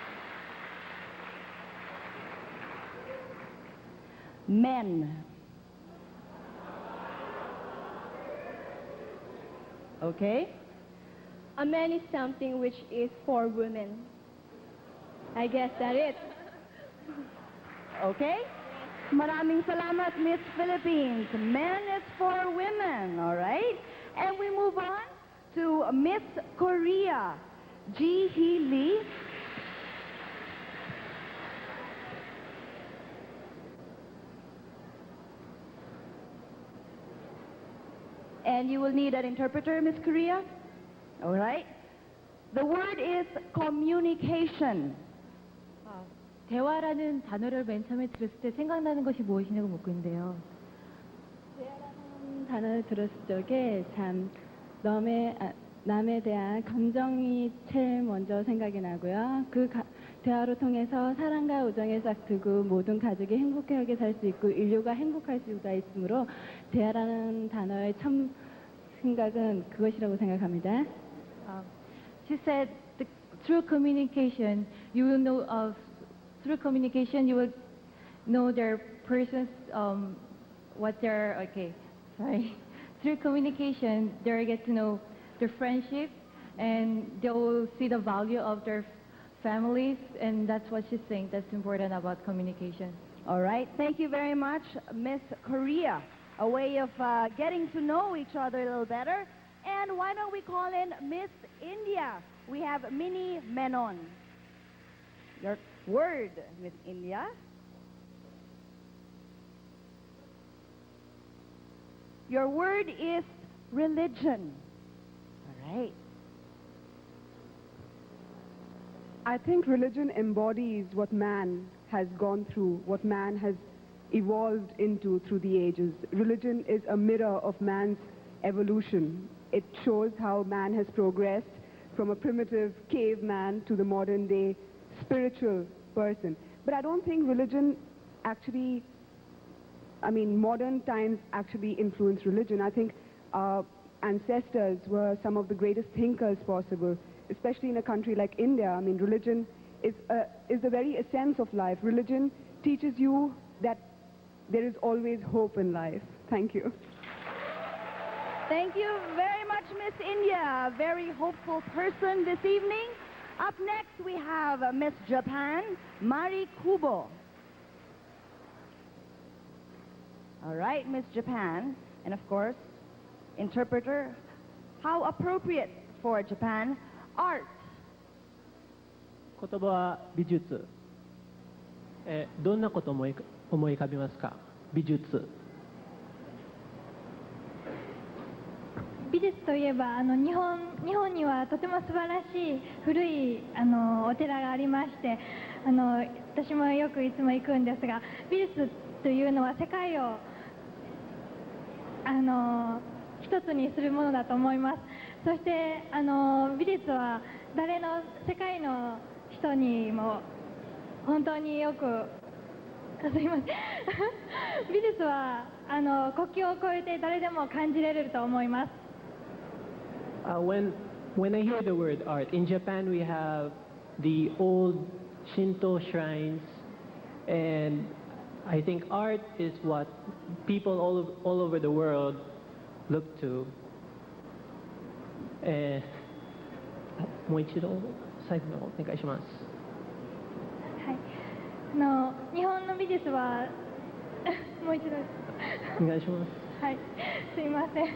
Men. Okay. A man is something which is for women. I guess that's it. Okay? Maraming salamat, Miss Philippines. Men is for women, all right? And we move on to Miss Korea, Ji Hee Lee. And you will need an interpreter, Miss Korea. All right? The word is communication. 대화라는 단어를 맨 처음에 들었을 때 생각나는 것이 무엇이냐고 묻고 있는데요. 대화라는 단어를 들었을 적에 참 남에 대한 감정이 제일 먼저 생각이 나고요. 그 대화로 통해서 사랑과 우정이 싹트고 모든 가족이 행복하게 살 수 있고 인류가 행복할 수가 있으므로 대화라는 단어의 참 생각은 그것이라고 생각합니다. She said through communication, you will know of, through communication, you will know their person's, what their, okay, sorry. Through communication, they'll get to know their friendship, and they will see the value of their families, and that's what she's saying. That's important about communication. All right. Thank you very much, Miss Korea. A way of getting to know each other a little better. And why don't we call in Miss India? We have Minnie Menon. Your word, Miss India. Your word is religion. All right. I think religion embodies what man has gone through, what man has evolved into through the ages. Religion is a mirror of man's evolution. It shows how man has progressed from a primitive caveman to the modern day spiritual person. But I don't think religion actually, modern times actually influence religion. I think our ancestors were some of the greatest thinkers possible, especially in a country like India. Religion is the very essence of life. Religion teaches you that there is always hope in life. Thank you. Thank you very much, Miss India. A very hopeful person this evening. Up next, we have Miss Japan, Mari Kubo. All right, Miss Japan. And of course, interpreter. How appropriate for Japan, art. 言葉は美術。どんなことを思い浮かびますか？美術。美術といえば日本にはとても素晴らしい古いお寺がありまして私もよくいつも行くんですが美術というのは世界を一つにするものだと思います。そして美術は世界の人にも本当によくすいません美術は国境を越えて誰でも感じられると思います。When I hear the word art, in Japan we have the old Shinto shrines, and I think art is what people all over the world look to. もう一度最後お願いします。はい。日本の美術はもう一度お願いします。はい。すいません。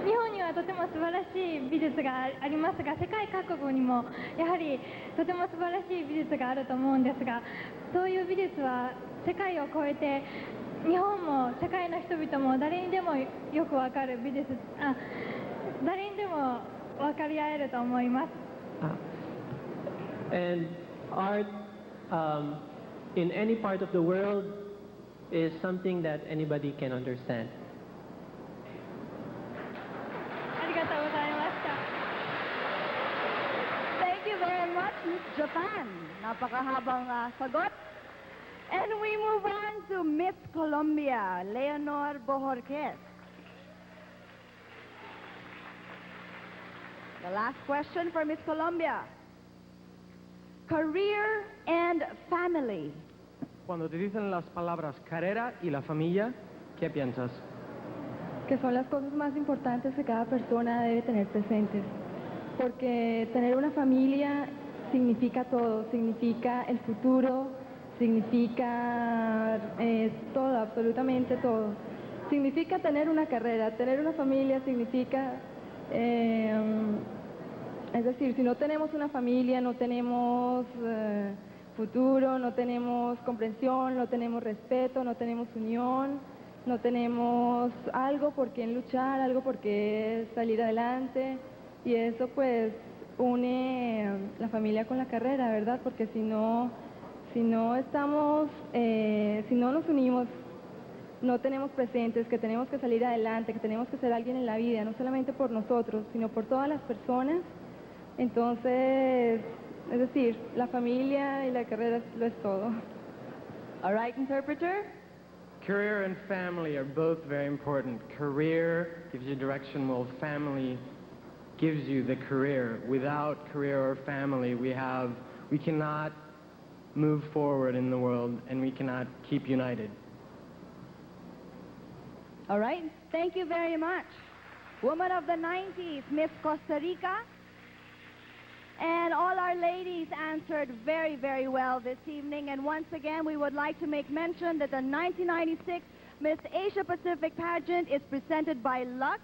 日本にはとても素晴らしい美術がありますが、世界各国にもやはりとても素晴らしい美術があると思うんですが、そういう美術は世界を超えて日本も世界の人々も誰にでもよくわかる美術、誰にでも分かり合えると思います。And art in any part of the world is something that anybody can understand. ありがとうございました。Thank you very much, Miss Japan. Napakahabang sagot. And we move on to Miss Colombia, Leonor Bojorquez. The last question for Miss Colombia. Career and family. Cuando te dicen las palabras carrera y la familia, ¿qué piensas? Que son las cosas más importantes que cada persona debe tener presentes. Porque tener una familia significa todo, significa el futuro, significa todo, absolutamente todo. Significa tener una carrera, tener una familia significa, es decir, si no tenemos una familia, no tenemos futuro, no tenemos comprensión, no tenemos respeto, no tenemos unión, no tenemos algo por qué luchar, algo por qué salir adelante, y eso pues une la familia con la carrera, ¿verdad? Porque si no estamos, si no nos unimos, no tenemos presentes que tenemos que salir adelante, que tenemos que ser alguien en la vida, no solamente por nosotros, sino por todas las personas, entonces, es decir, la familia y la carrera lo es todo. All right, interpreter? Career and family are both very important. Career gives you direction, while family gives you the career. Without career or family, we cannot move forward in the world, and we cannot keep united. All right, thank you very much. Woman of the 90s, Miss Costa Rica. And all our ladies answered very, very well this evening. And once again, we would like to make mention that the 1996 Miss Asia Pacific pageant is presented by Lux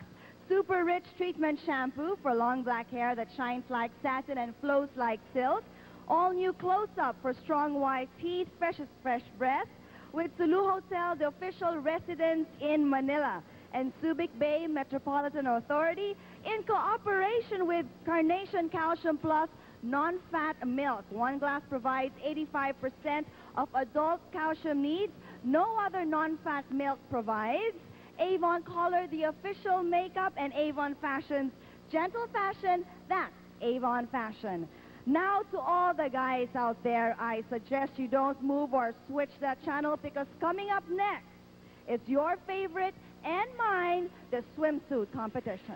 Super Rich Treatment Shampoo for long black hair that shines like satin and flows like silk. All new close-up for strong white teeth, fresh breath, with Sulu Hotel, the official residence in Manila, and Subic Bay Metropolitan Authority in cooperation with Carnation Calcium Plus non-fat milk. One glass provides 85% of adult calcium needs. No other non-fat milk provides. Avon Color, the official makeup, and Avon Fashion's gentle fashion. That's Avon Fashion. Now to all the guys out there, I suggest you don't move or switch that channel, because coming up next, it's your favorite and mine, the swimsuit competition.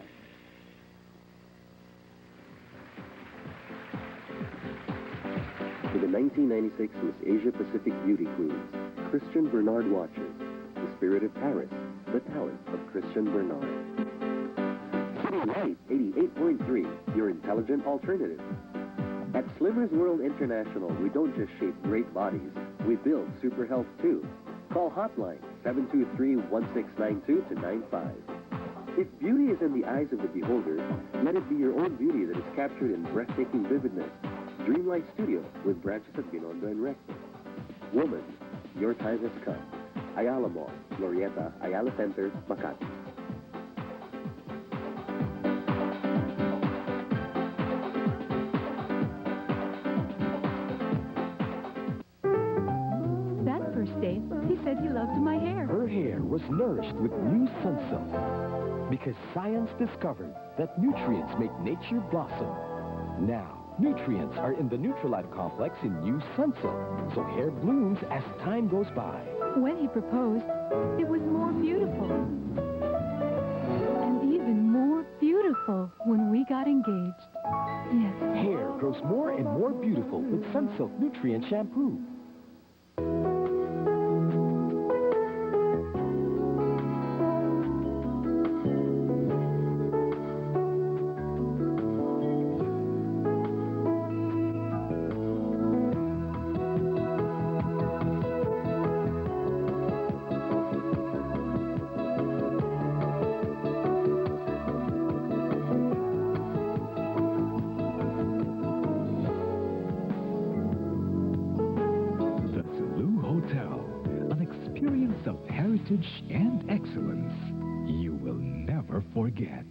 For the 1996 Miss Asia Pacific Beauty Queens, Christian Bernard watches The Spirit of Paris, the talent of Christian Bernard. City Light 88.3, your intelligent alternative. At Slimmers World International, we don't just shape great bodies, we build super health too. Call hotline 723-1692 to 95. If beauty is in the eyes of the beholder, let it be your own beauty that is captured in breathtaking vividness. Dreamlight Studio with branches at Binondo and Recto. Woman, your time has come. Ayala Mall, Glorieta, Ayala Center, Makati. That first date, he said he loved my hair. Her hair was nourished with new Sunsilk, because science discovered that nutrients make nature blossom. Now, nutrients are in the Nutrilite complex in new Sunsilk, so hair blooms as time goes by. When he proposed, it was more beautiful. And even more beautiful when we got engaged. Yes. Hair grows more and more beautiful with Sunsilk Nutrient Shampoo. And excellence you will never forget.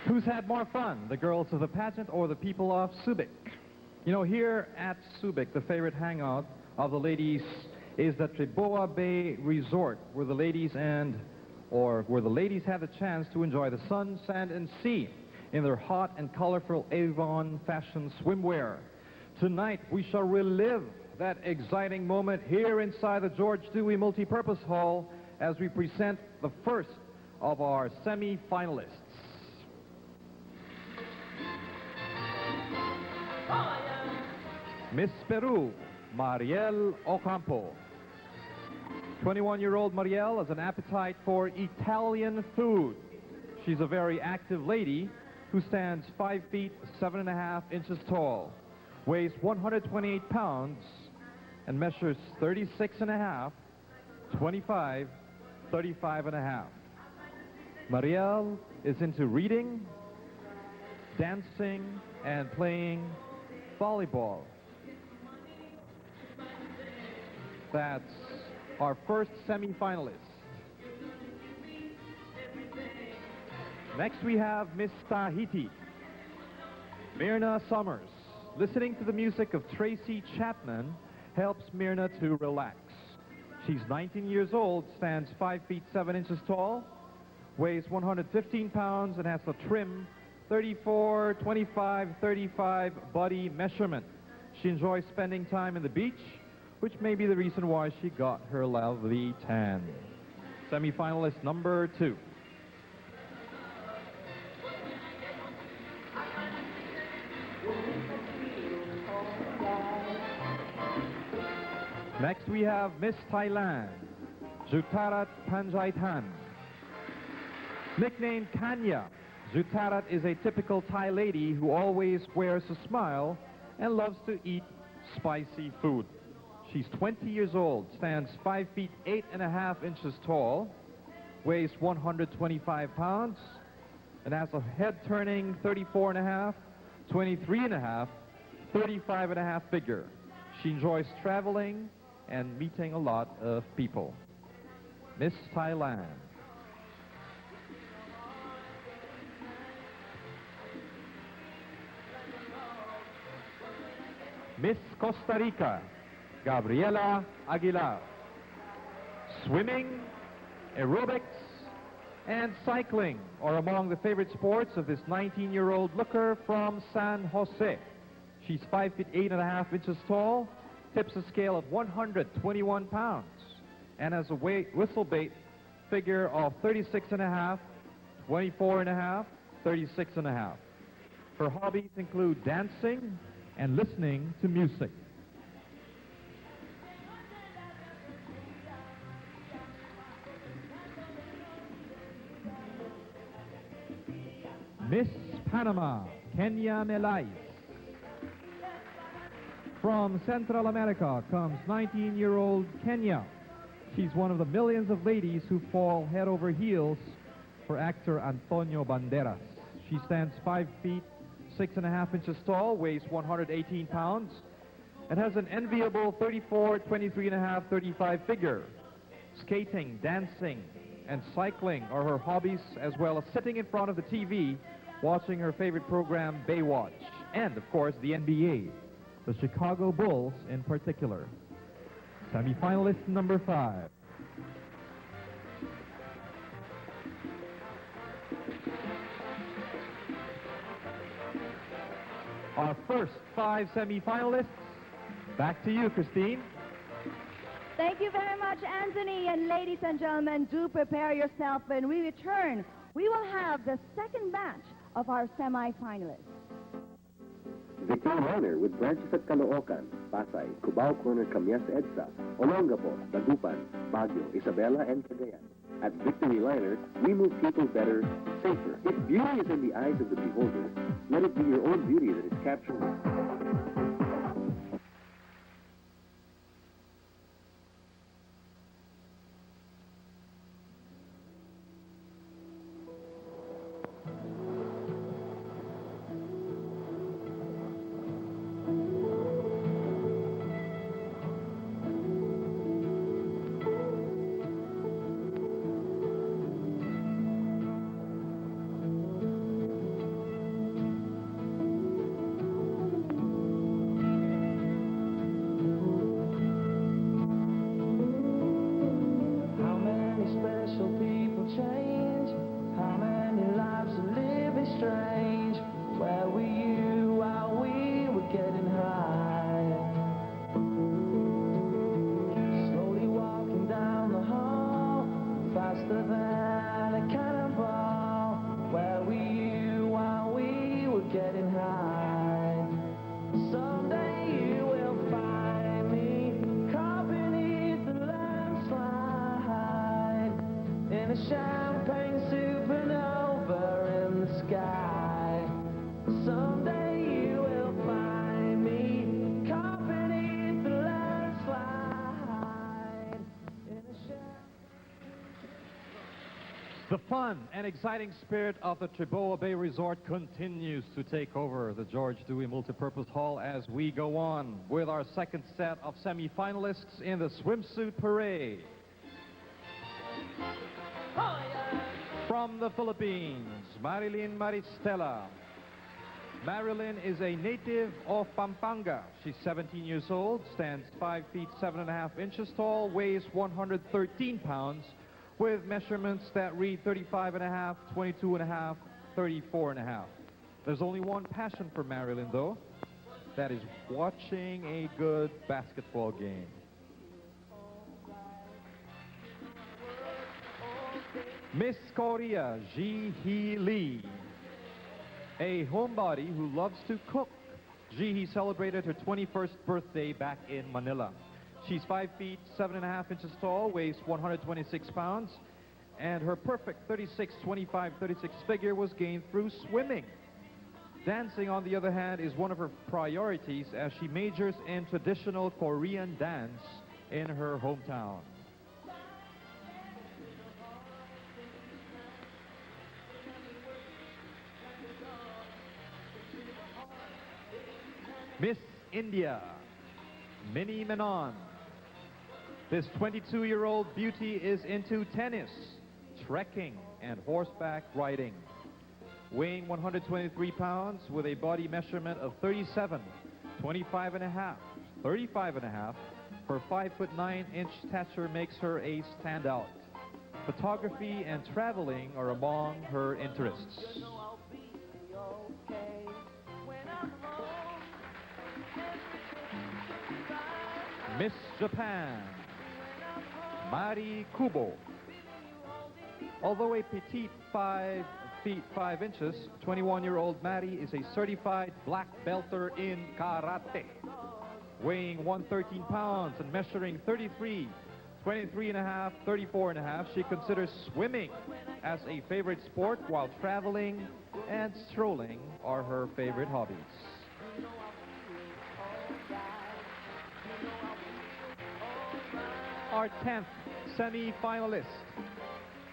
Who's had more fun, the girls of the pageant or the people of Subic? You know, here at Subic, the favorite hangout of the ladies is the Triboa Bay Resort, where the ladies have the chance to enjoy the sun, sand, and sea in their hot and colorful Avon Fashion swimwear. Tonight, we shall relive that exciting moment here inside the George Dewey Multipurpose Hall as we present the first of our semi-finalists. Miss Peru, Mariel Ocampo. 21-year-old Mariel has an appetite for Italian food. She's a very active lady who stands 5 feet 7.5 inches tall, weighs 128 pounds, and measures 36.5, 25, 35.5. Mariel is into reading, dancing, and playing volleyball. That's our first semi-finalist. Next we have Miss Tahiti, Myrna Summers. Listening to the music of Tracy Chapman helps Myrna to relax. She's 19 years old, stands 5 feet 7 inches tall, weighs 115 pounds, and has a trim 34, 25, 35 body measurement. She enjoys spending time in the beach, which may be the reason why she got her lovely tan. Semi-finalist number 2. Next we have Miss Thailand, Jutarat Panjaitan. Nicknamed Kanya, Jutarat is a typical Thai lady who always wears a smile and loves to eat spicy food. She's 20 years old, stands 5 feet 8.5 inches tall, weighs 125 pounds, and has a head turning 34.5, 23.5, 35.5 figure. She enjoys traveling and meeting a lot of people. Miss Thailand. Miss Costa Rica, Gabriela Aguilar. Swimming, aerobics, and cycling are among the favorite sports of this 19-year-old looker from San Jose. She's 5 feet 8.5 inches tall, tips a scale of 121 pounds, and has a whistle bait figure of 36.5, 24.5, 36.5. Her hobbies include dancing and listening to music. Miss Panama, Kenya Melais. From Central America comes 19-year-old Kenya. She's one of the millions of ladies who fall head over heels for actor Antonio Banderas. She stands 5 feet 6.5 inches tall, weighs 118 pounds, and has an enviable 34, 23.5, 35 figure. Skating, dancing, and cycling are her hobbies, as well as sitting in front of the TV watching her favorite program, Baywatch, and, of course, the NBA, the Chicago Bulls in particular. Semi-finalist number 5. Our first 5 semi-finalists. Back to you, Christine. Thank you very much, Anthony. And ladies and gentlemen, do prepare yourself. When we return, we will have the second batch of our semi-finalists. Victory Liner with branches at Caloocan, Pasay, Cubao Corner, Camias, EDSA, Olongapo, Dagupan, Baguio, Isabela, and Cagayan. At Victory Liner, we move people better, safer. If beauty is in the eyes of the beholder, let it be your own beauty that is captured. in a champagne supernova in the sky. Someday you will find me caught beneath the landslide in a The fun and exciting spirit of the Triboa Bay Resort continues to take over the George Dewey Multipurpose Hall as we go on with our second set of semi-finalists in the swimsuit parade. From the Philippines, Marilyn Maristela. Marilyn is a native of Pampanga. She's 17 years old, stands 5 feet 7.5 inches tall, weighs 113 pounds, with measurements that read 35.5, 22.5, 34.5. There's only one passion for Marilyn, though. That is watching a good basketball game. Miss Korea, Ji Hee Lee. A homebody who loves to cook. Ji Hee celebrated her 21st birthday back in Manila. She's 5 feet 7.5 inches tall, weighs 126 pounds, and her perfect 36, 25, 36 figure was gained through swimming. Dancing, on the other hand, is one of her priorities as she majors in traditional Korean dance in her hometown. Miss India, Minnie Menon. This 22-year-old beauty is into tennis, trekking, and horseback riding. Weighing 123 pounds with a body measurement of 37, 25.5, 35.5, her 5'9" stature makes her a standout. Photography and traveling are among her interests. Miss Japan, Mari Kubo. Although a petite 5 feet 5 inches, 21-year-old Mari is a certified black belter in karate. Weighing 113 pounds and measuring 33, 23.5, 34.5, she considers swimming as a favorite sport, while traveling and strolling are her favorite hobbies. Our 10th semi-finalist,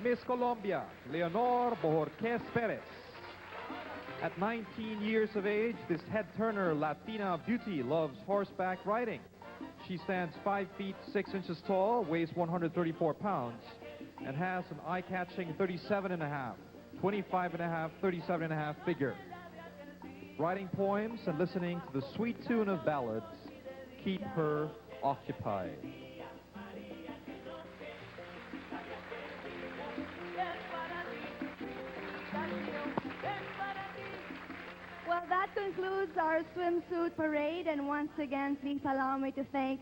Miss Colombia, Leonor Bojorquez Perez. At 19 years of age, this head-turner Latina beauty loves horseback riding. She stands 5 feet 6 inches tall, weighs 134 pounds, and has an eye-catching 37.5, 25.5, 37.5 figure. Writing poems and listening to the sweet tune of ballads keep her occupied. Well, that concludes our swimsuit parade, and once again, please allow me to thank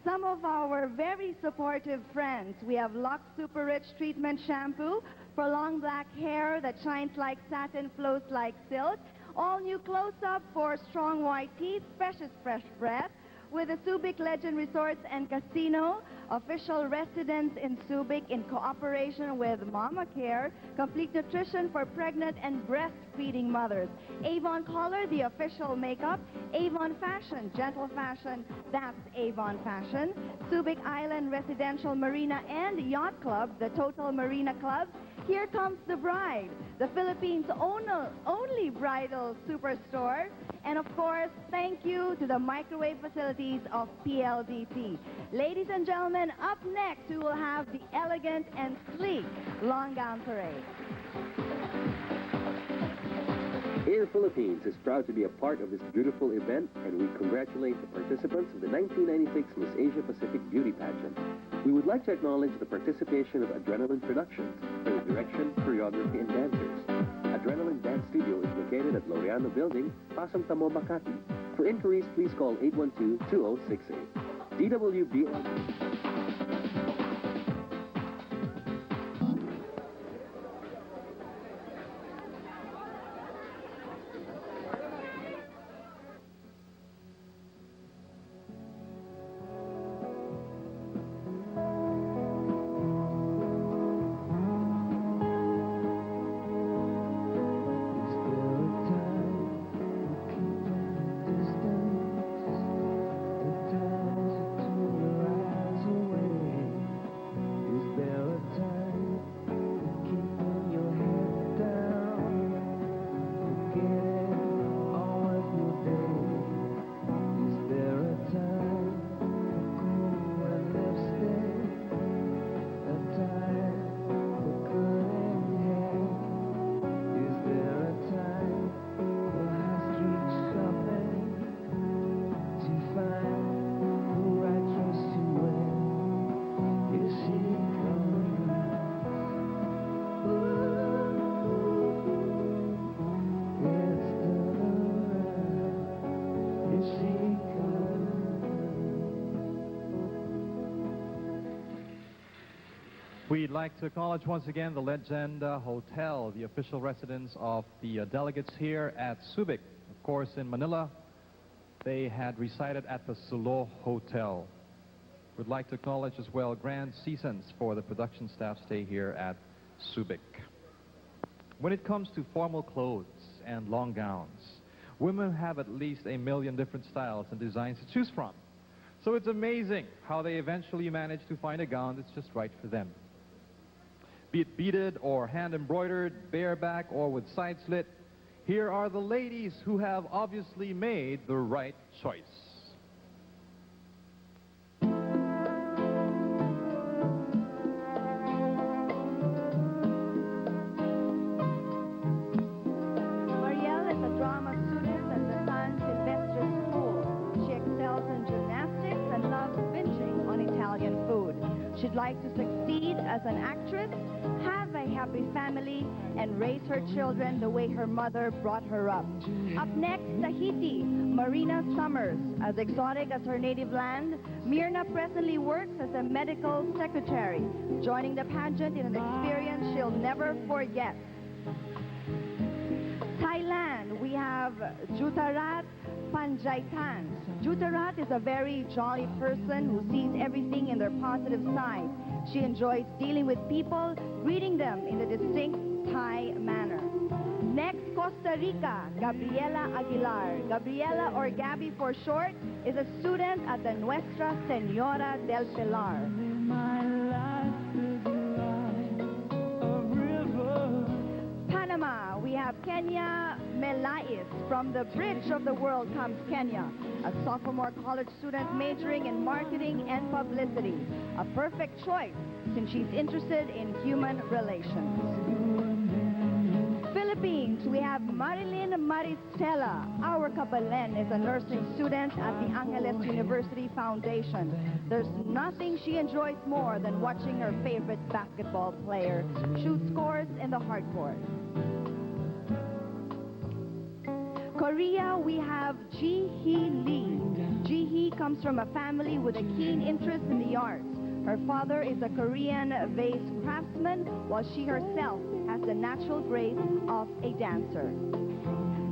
some of our very supportive friends. We have Lux Super Rich Treatment Shampoo for long black hair that shines like satin, flows like silk. All new close-up for strong white teeth, freshest fresh breath. With the Subic Legend Resorts and Casino, official residence in Subic in cooperation with Mama Care, complete nutrition for pregnant and breastfeeding mothers. Avon Color, the official makeup. Avon Fashion, gentle fashion, that's Avon Fashion. Subic Island Residential Marina and Yacht Club, the Total Marina Club. Here Comes the Bride, the Philippines' only bridal superstore. And of course, thank you to the microwave facilities of PLDT. Ladies and gentlemen, up next we will have the elegant and sleek Long Gown Parade. Air Philippines is proud to be a part of this beautiful event, and we congratulate the participants of the 1996 Miss Asia Pacific Beauty Pageant. We would like to acknowledge the participation of Adrenaline Productions for the direction, choreography, and dancers. Adrenaline Dance Studio is located at Laureano Building, Pasang Tamo, Makati. For inquiries, please call 812-2068. DWB. We'd like to acknowledge once again the Legenda Hotel, the official residence of the delegates here at Subic. Of course, in Manila, they had resided at the Solo Hotel. We'd like to acknowledge as well Grand Seasons for the production staff stay here at Subic. When it comes to formal clothes and long gowns, women have at least 1 million different styles and designs to choose from. So it's amazing how they eventually manage to find a gown that's just right for them. Be it beaded or hand-embroidered, bareback or with side slit, here are the ladies who have obviously made the right choice. Marielle is a drama student at the San Silvestre School. She excels in gymnastics and loves binging on Italian food. She'd like to succeed as an actress, have a happy family, and raise her children the way her mother brought her up. Up next, Tahiti, Marina Summers. As exotic as her native land, Myrna presently works as a medical secretary, joining the pageant in an experience she'll never forget. Thailand, we have Jutarat Panjaitan. Jutarat is a very jolly person who sees everything in their positive side. She enjoys dealing with people, greeting them in a distinct Thai manner. Next, Costa Rica, Gabriela Aguilar. Gabriela, or Gabby for short, is a student at the Nuestra Senora del Pilar. Panama, we have Kenya Melais. From the bridge of the world comes Kenya, a sophomore college student majoring in marketing and publicity. A perfect choice since she's interested in human relations. Philippines, we have Marilyn Maristela. Our Kabalen is a nursing student at the Angeles University Foundation. There's nothing she enjoys more than watching her favorite basketball player shoot scores in the hardcourt. Korea, we have Ji-hee Lee. Ji-hee comes from a family with a keen interest in the arts. Her father is a Korean vase craftsman, while she herself has the natural grace of a dancer.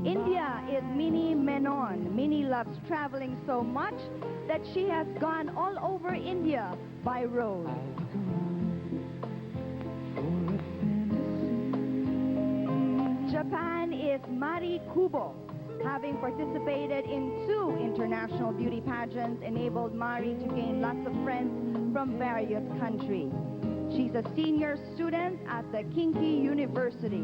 India is Minnie Menon. Minnie loves traveling so much that she has gone all over India by road. Japan is Mari Kubo. Having participated in 2 international beauty pageants enabled Mari to gain lots of friends from various countries. She's a senior student at the Kinki University.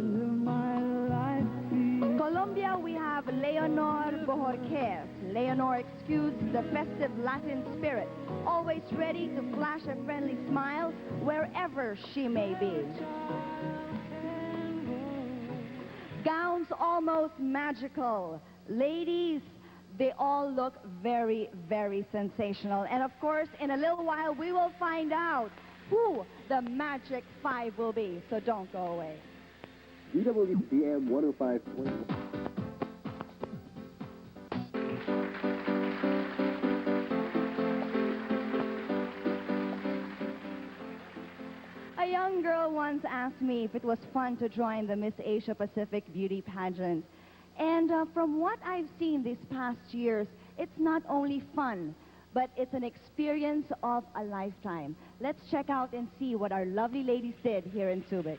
Colombia, we have Leonor Bojorquez. Leonor exudes the festive Latin spirit, always ready to flash a friendly smile wherever she may be. Gowns almost magical. Ladies, they all look very, very sensational. And of course, in a little while, we will find out who the Magic 5 will be. So don't go away. DWDM 105.1. A young girl once asked me if it was fun to join the Miss Asia Pacific beauty pageant. And from what I've seen these past years, it's not only fun, but it's an experience of a lifetime. Let's check out and see what our lovely ladies did here in Subic.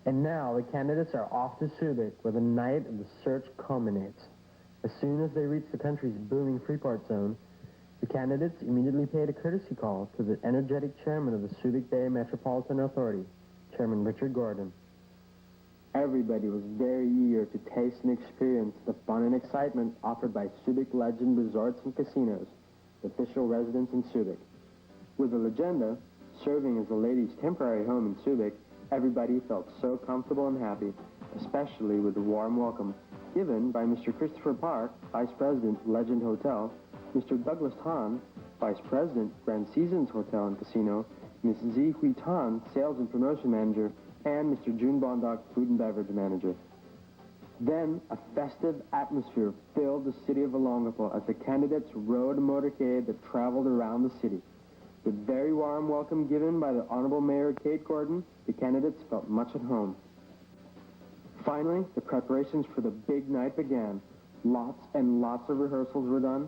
And now the candidates are off to Subic, where the night of the search culminates. As soon as they reach the country's booming Freeport zone, the candidates immediately paid a courtesy call to the energetic chairman of the Subic Bay Metropolitan Authority, Chairman Richard Gordon. Everybody was very eager to taste and experience the fun and excitement offered by Subic Legend Resorts and Casinos, the official residence in Subic. With the Legenda serving as the ladies' temporary home in Subic, everybody felt so comfortable and happy, especially with the warm welcome given by Mr. Christopher Park, Vice President, Legend Hotel, Mr. Douglas Han, Vice President, Grand Seasons Hotel and Casino, Ms. Zi Hui Tan, Sales and Promotion Manager, and Mr. Jun Bondock, Food and Beverage Manager. Then, a festive atmosphere filled the city of Olongapo as the candidates rode a motorcade that traveled around the city. With very warm welcome given by the Honorable Mayor Kate Gordon, the candidates felt much at home. Finally, the preparations for the big night began. Lots and lots of rehearsals were done,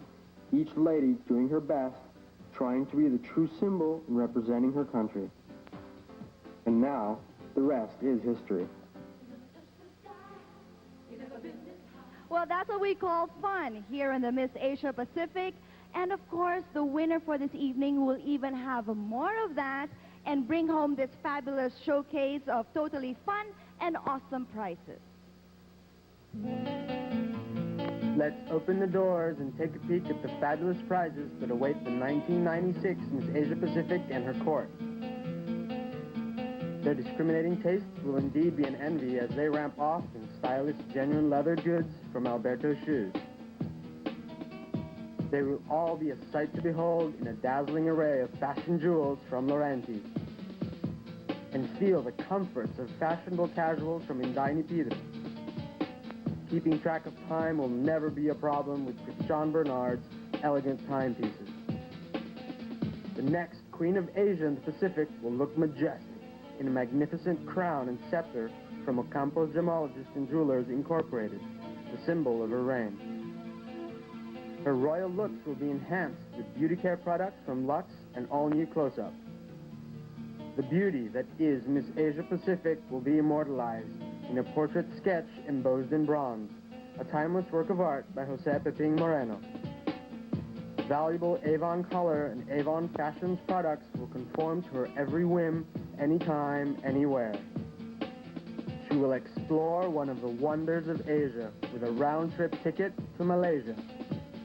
each lady doing her best, trying to be the true symbol in representing her country. And now, the rest is history. Well, that's what we call fun here in the Miss Asia Pacific. And of course, the winner for this evening will even have more of that and bring home this fabulous showcase of totally fun and awesome prizes. Let's open the doors and take a peek at the fabulous prizes that await the 1996 Miss Asia Pacific and her court. Their discriminating tastes will indeed be an envy as they ramp off in stylish, genuine leather goods from Alberto Shoes. They will all be a sight to behold in a dazzling array of fashion jewels from Laurentiis. And feel the comforts of fashionable casuals from Indaini Peter. Keeping track of time will never be a problem with Christian Bernard's elegant timepieces. The next Queen of Asia and the Pacific will look majestic in a magnificent crown and scepter from Ocampo's Gemologists and Jewelers Incorporated, the symbol of her reign. Her royal looks will be enhanced with beauty care products from Lux and all-new Close-Up. The beauty that is Miss Asia Pacific will be immortalized in a portrait sketch embossed in bronze, a timeless work of art by Jose Pepin Moreno. Valuable Avon Color and Avon Fashions products will conform to her every whim, anytime, anywhere. She will explore one of the wonders of Asia with a round-trip ticket to Malaysia.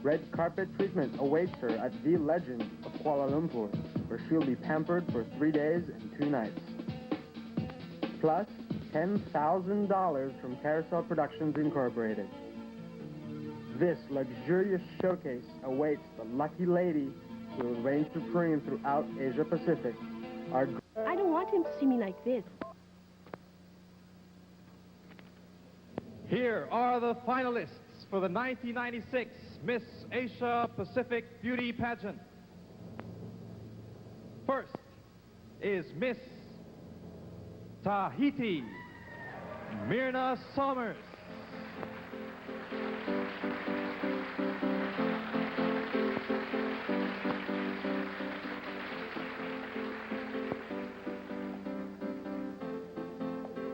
Red carpet treatment awaits her at The Legend of Kuala Lumpur, where she'll be pampered for 3 days and 2 nights. Plus, $10,000 from Carousel Productions Incorporated. This luxurious showcase awaits the lucky lady who will reign supreme throughout Asia Pacific. I don't want him to see me like this. Here are the finalists for the 1996 Miss Asia Pacific Beauty Pageant. First is Miss Tahiti, Myrna Somers.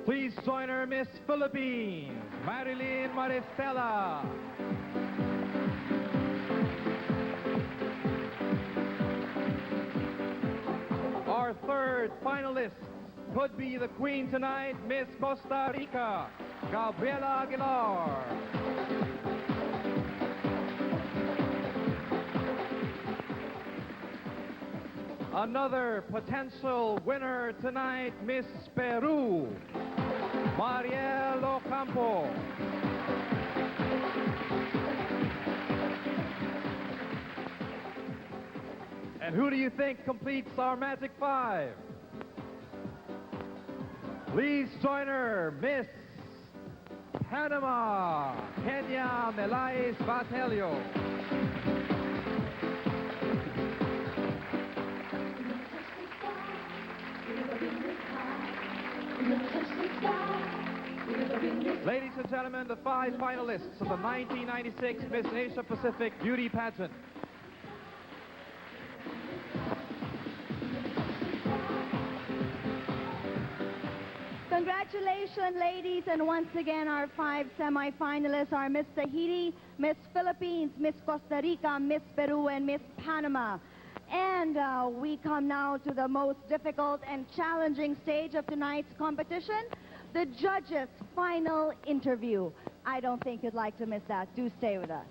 Please join her, Miss Philippines, Marilyn Maristela. Our third finalist could be the queen tonight, Miss Costa Rica, Gabriela Aguilar. Another potential winner tonight, Miss Peru, Mariel Ocampo. And who do you think completes our Magic 5? Please join her, Miss Panama, Kenya Melais Batelio. Ladies and gentlemen, the 5 finalists of the 1996 Miss Asia Pacific Beauty Pageant. Congratulations, ladies, and once again our 5 semi-finalists are Miss Tahiti, Miss Philippines, Miss Costa Rica, Miss Peru, and Miss Panama. And we come now to the most difficult and challenging stage of tonight's competition, the judges' final interview. I don't think you'd like to miss that. Do stay with us.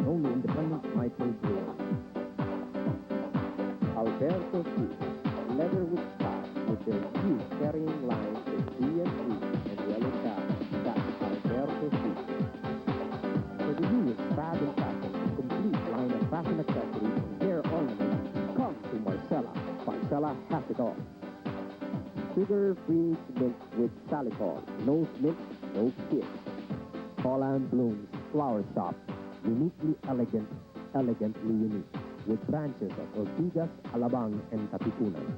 Only independent, my trade Alberto shoes, leather with stars, with their huge carrying lines in B and E and yellow tab. That's Alberto shoes. For the newest fad and fashion, complete line of fashion accessories and hair ornaments, come to Marcella. Marcella has it all. Sugar-free mint with salicol. No mint, no kiss. Holland Bloom's Flower Shop. Uniquely elegant, elegantly unique. With branches of Ortigas, Alabang, and Katipunan.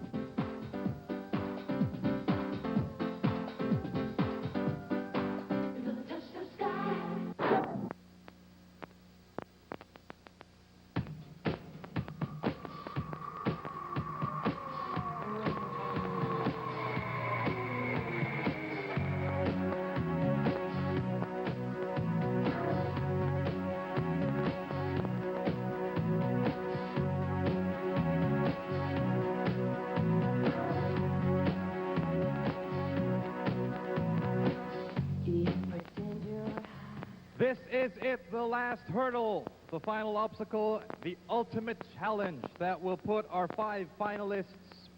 This is it, the last hurdle, the final obstacle, the ultimate challenge that will put our 5 finalists'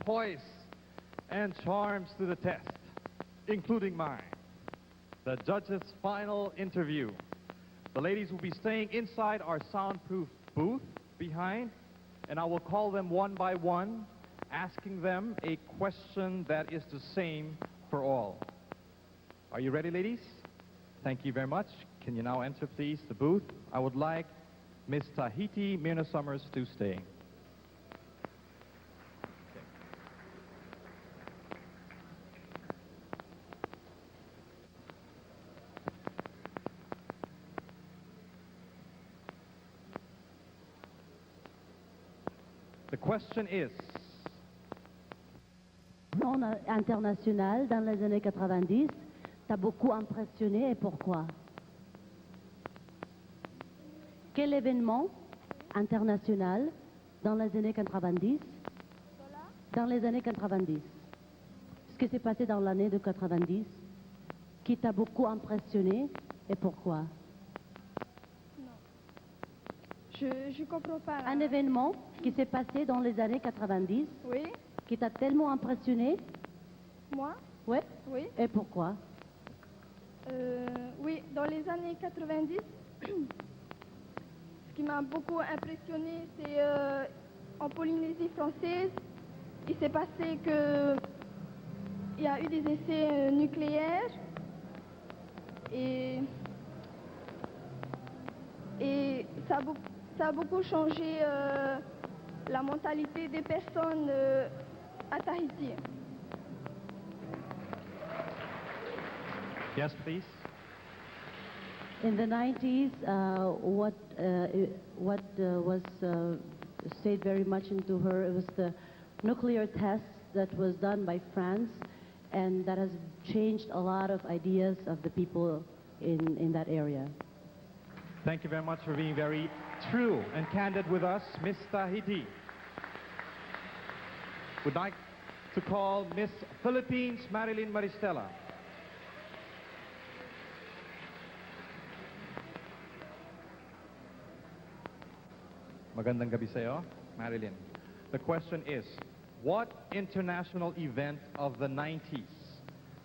poise and charms to the test, including mine. The judges' final interview. The ladies will be staying inside our soundproof booth behind, and I will call them one by one, asking them a question that is the same for all. Are you ready, ladies? Thank you very much. Can you now enter, please, the booth? I would like Miss Tahiti Myrna Summers to stay. The question is, international dans les années 90, t'as beaucoup impressionné et pourquoi? Quel événement international dans les années 90? Dans les années 90. Ce qui s'est passé dans l'année de 90 qui t'a beaucoup impressionné et pourquoi? Je comprends pas. Un événement qui s'est passé dans les années 90 Oui. qui t'a tellement impressionné? Moi? Oui. Oui. Et pourquoi? Oui, dans les années 90, ce qui m'a beaucoup impressionné, c'est en Polynésie française, il s'est passé que il y a eu des essais nucléaires et ça a beaucoup changé la mentalité des personnes à Tahiti. yes, please. In the 90s, what was stayed very much into her, it was the nuclear test that was done by France, and that has changed a lot of ideas of the people in that area. Thank you very much for being very true and candid with us, Miss Tahiti. Would like to call Miss Philippines, Marilyn Maristela. Magandang gabi sa'yo, Marilyn. The question is, what international event of the 90s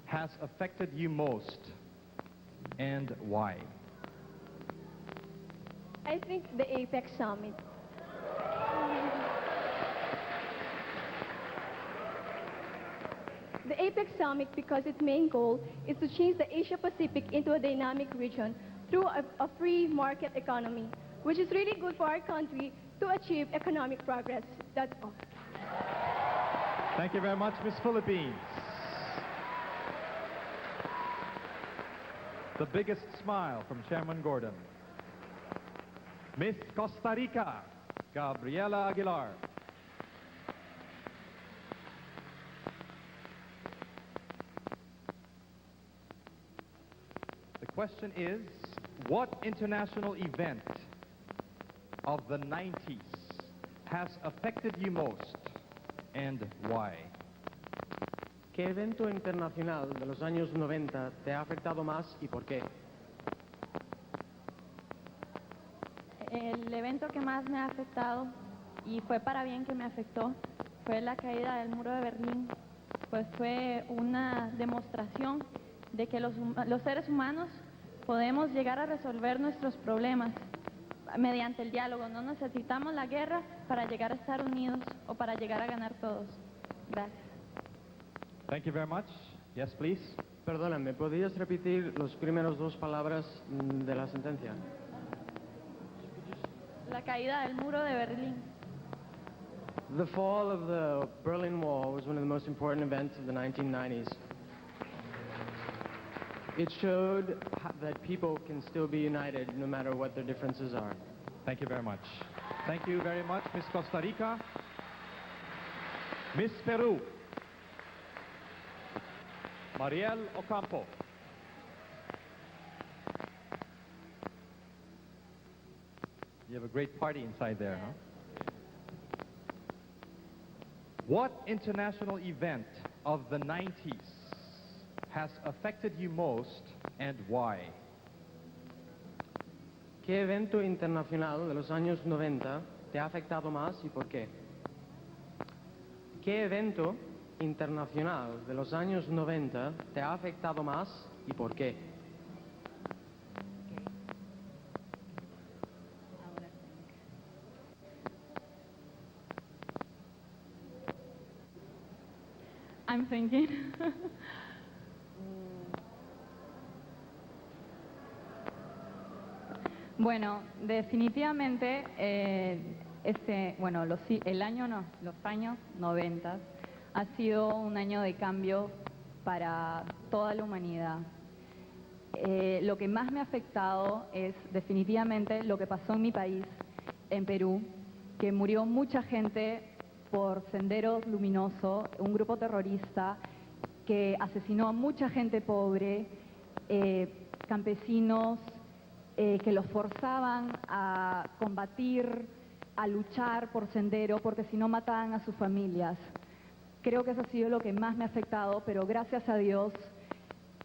has affected you most and why? I think the APEC Summit. The APEC Summit, because its main goal is to change the Asia-Pacific into a dynamic region through a free market economy, which is really good for our country to achieve economic progress. That's all. Thank you very much, Miss Philippines. The biggest smile from Chairman Gordon. Miss Costa Rica, Gabriela Aguilar. The question is, what international event of the 90s has affected you most and why? ¿Qué evento internacional de los años 90 te ha afectado más y por qué? El evento que más me ha afectado, y fue para bien que me afectó, fue la caída del muro de Berlín. Pues fue una demostración de que los seres humanos podemos llegar a resolver nuestros problemas mediante el diálogo. No necesitamos la guerra para llegar a estar unidos o para llegar a ganar todos. Gracias. Thank you very much. Yes, please. Perdona, ¿me podrías repetir las primeras dos palabras de la sentencia? La caída del muro de Berlín. The fall of the Berlin Wall was one of the most important events of the 1990s. It showed that people can still be united no matter what their differences are. Thank you very much. Thank you very much, Miss Costa Rica. Miss Peru, Mariel Ocampo. You have a great party inside there, huh? What international event of the 90s has affected you most and why? ¿Qué evento internacional de los años 90 te ha afectado más y por qué? ¿Qué evento internacional de los años 90 te ha afectado más y por qué? I'm thinking. Bueno, definitivamente los años 90 ha sido un año de cambio para toda la humanidad. Lo que más me ha afectado es definitivamente lo que pasó en mi país, en Perú, que murió mucha gente por Sendero Luminoso, un grupo terrorista que asesinó a mucha gente pobre, campesinos que los forzaban a combatir, a luchar por Sendero, porque si no mataban a sus familias. Creo que eso ha sido lo que más me ha afectado, pero gracias a Dios,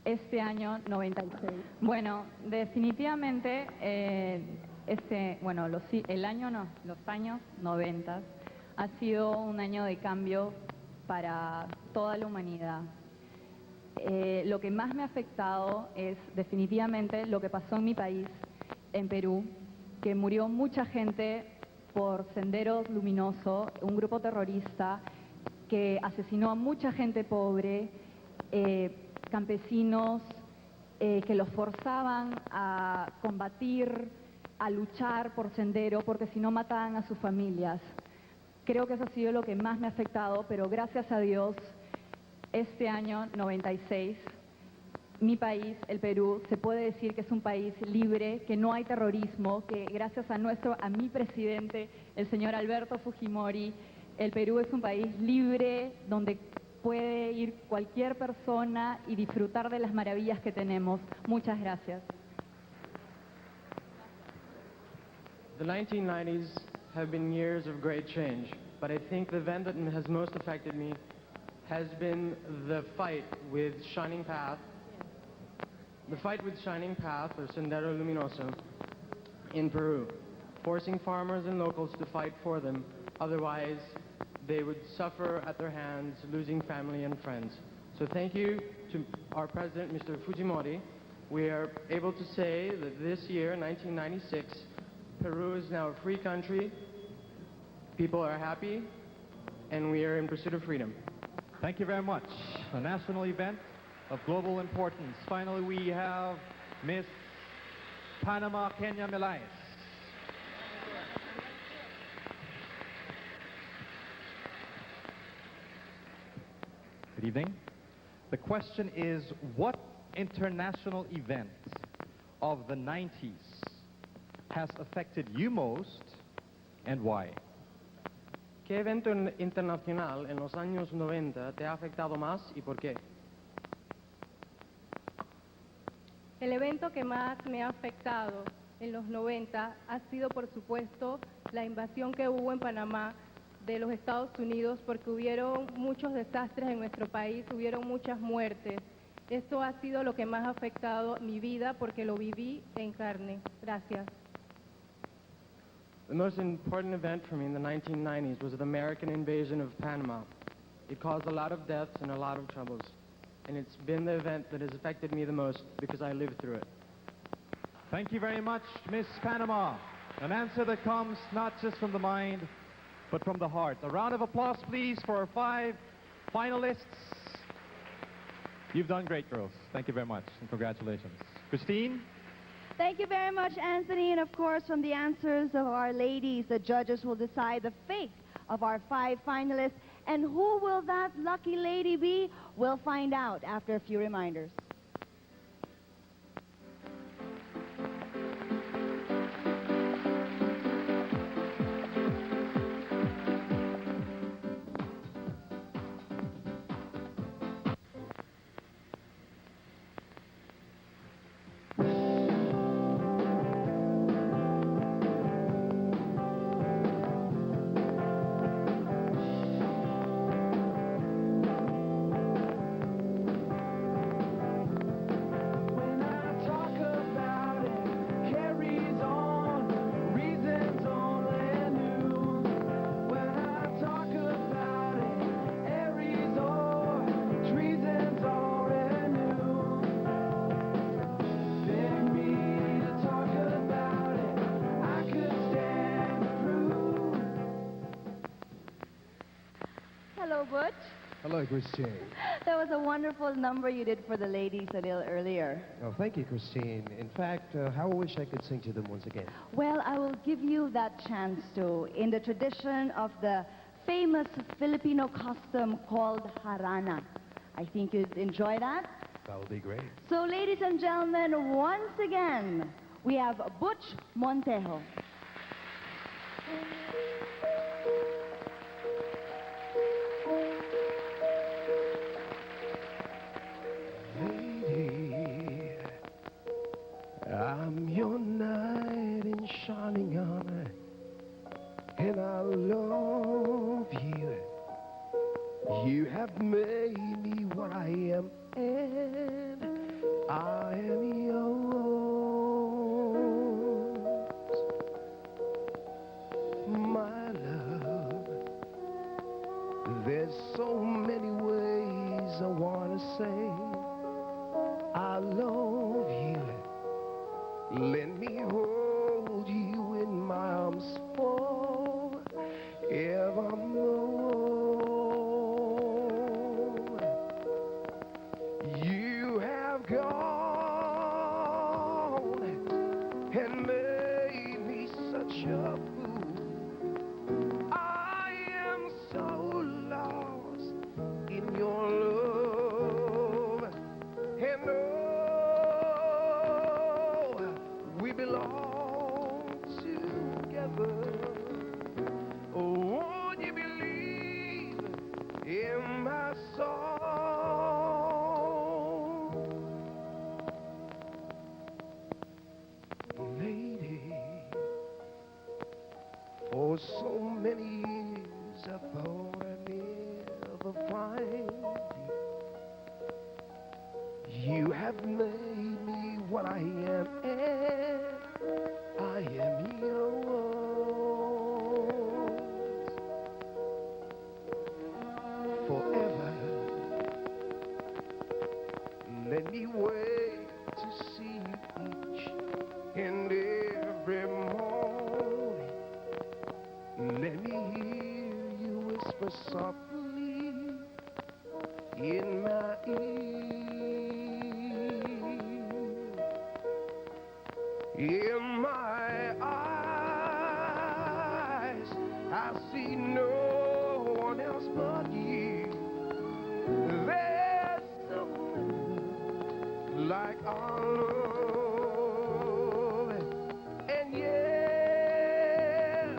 este año 96. Bueno, definitivamente, los años 90 ha sido un año de cambio para toda la humanidad. Lo que más me ha afectado es definitivamente lo que pasó en mi país, en Perú, que murió mucha gente por Sendero Luminoso, un grupo terrorista que asesinó a mucha gente pobre, campesinos que los forzaban a combatir, a luchar por Sendero, porque si no mataban a sus familias. Creo que eso ha sido lo que más me ha afectado, pero gracias a Dios, este año 96, mi país, el Perú, se puede decir que es un país libre, que no hay terrorismo, que gracias a mi presidente, el señor Alberto Fujimori, el Perú es un país libre donde puede ir cualquier persona y disfrutar de las maravillas que tenemos. Muchas gracias. The 1990s have been years of great change, but I think the event that has most affected me has been the fight with Shining Path. The fight with Shining Path, or Sendero Luminoso, in Peru, forcing farmers and locals to fight for them, otherwise they would suffer at their hands, losing family and friends. So thank you to our president, Mr. Fujimori. We are able to say that this year, 1996, Peru is now a free country, people are happy, and we are in pursuit of freedom. Thank you very much. A national event of global importance. Finally, we have Miss Panama Kenya Milays. Good evening. The question is, what international event of the 90s has affected you most and why? ¿Qué evento internacional en los años 90 te ha afectado más y por qué? El evento que más me ha afectado en los 90 ha sido, por supuesto, la invasión que hubo en Panamá de los Estados Unidos, porque hubieron muchos desastres en nuestro país, hubieron muchas muertes. Esto ha sido lo que más ha afectado mi vida porque lo viví en carne. Gracias. The most important event for me in the 1990s was the American invasion of Panama. It caused a lot of deaths and a lot of troubles. And it's been the event that has affected me the most because I lived through it. Thank you very much, Miss Panama. An answer that comes not just from the mind, but from the heart. A round of applause, please, for our 5 finalists. You've done great, girls. Thank you very much, and congratulations. Christine? Thank you very much, Anthony. And of course, from the answers of our ladies, the judges will decide the fate of our 5 finalists. And who will that lucky lady be? We'll find out after a few reminders. Hello, Butch. Hello, Christine. That was a wonderful number you did for the ladies a little earlier. Oh, thank you, Christine. In fact, how I wish I could sing to them once again. Well, I will give you that chance to, in the tradition of the famous Filipino custom called harana. I think you'd enjoy that. That would be great. So, ladies and gentlemen, once again, we have Butch Montejo. Lady, I'm your knight in shining armor, and I love you. You have made me what I am, and I am yours. My love, there's so many ways I want to say I love you. Let me hold you in my arms forevermore. You have gone and made me such a fool. I am so lost in your love, and we belong together. Oh, won't you believe in my song? Lady, for so many years I thought I'd never find you. You have made me what I am, and I am yours forever. Let me wait to see you each and every morning. Let me hear you whisper softly in my ear. In my eyes, I see no one else but you. There's someone like our love. And yes,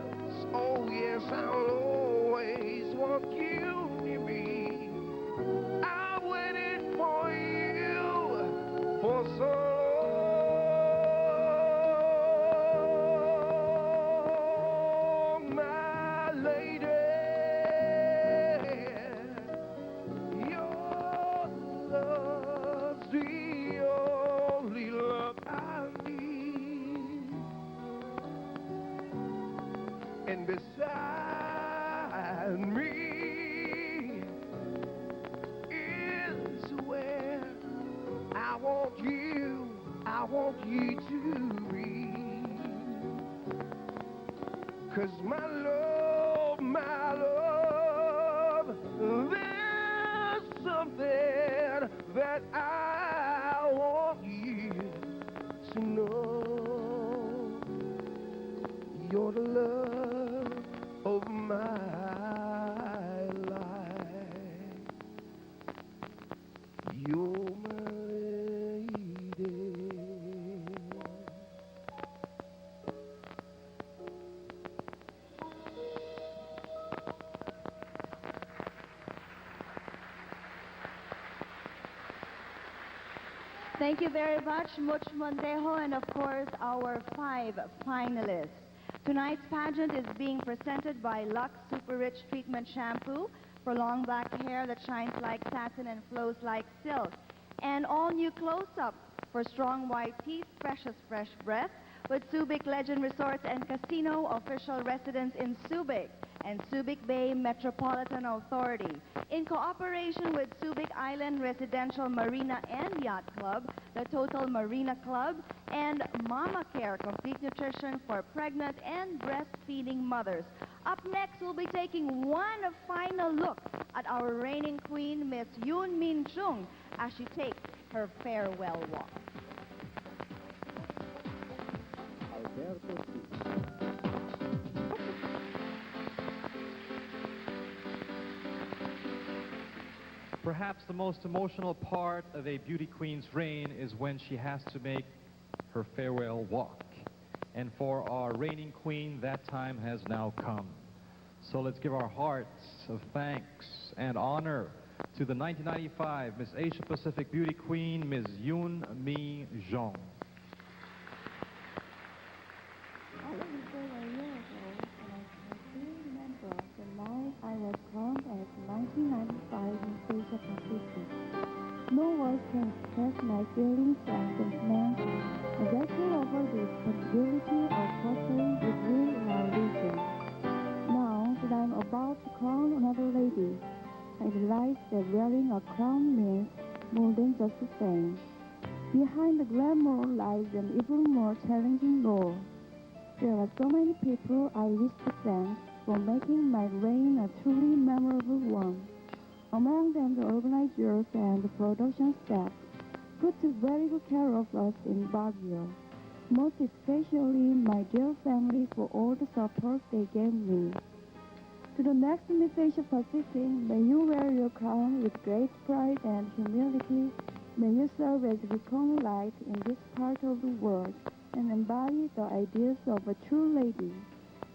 oh yes, I'll always want you near me. I waited for you for so long. I want you to read. 'Cause my love, there's something that I want you to know. You're the love of my life. You're my lady. Thank you very much, Much Montejo, and of course, our 5 finalists. Tonight's pageant is being presented by Lux Super Rich Treatment Shampoo for long black hair that shines like satin and flows like silk. And all new close-up for strong white teeth, precious fresh breath with Subic Legend Resorts and Casino, official residence in Subic and Subic Bay Metropolitan Authority. In cooperation with Subic Island Residential Marina and Yacht Club, the Total Marina Club, and Mama Care Complete Nutrition for pregnant and breastfeeding mothers. Up next, we'll be taking one final look at our reigning queen, Miss Yoon Min Chung, as she takes her farewell walk. Perhaps the most emotional part of a beauty queen's reign is when she has to make her farewell walk. And for our reigning queen, that time has now come. So let's give our hearts of thanks and honor to the 1995 Miss Asia Pacific Beauty Queen, Ms. Yoon Mi Jung. I was crowned as 1995 Miss Asia Pacific. No words can express my feelings and sentiments. I grateful over the responsibility of fostering goodwill in our region. Now that I'm about to crown another lady, I realize that wearing a crown means more than just a fame. Behind the glamour lies an even more challenging role. There are so many people I wish to thank for making my reign a truly memorable one. Among them, the organizers and the production staff who took very good care of us in Baguio. Most especially my dear family for all the support they gave me. To the next Miss Asia Pacific, may you wear your crown with great pride and humility. May you serve as a beacon light in this part of the world and embody the ideas of a true lady.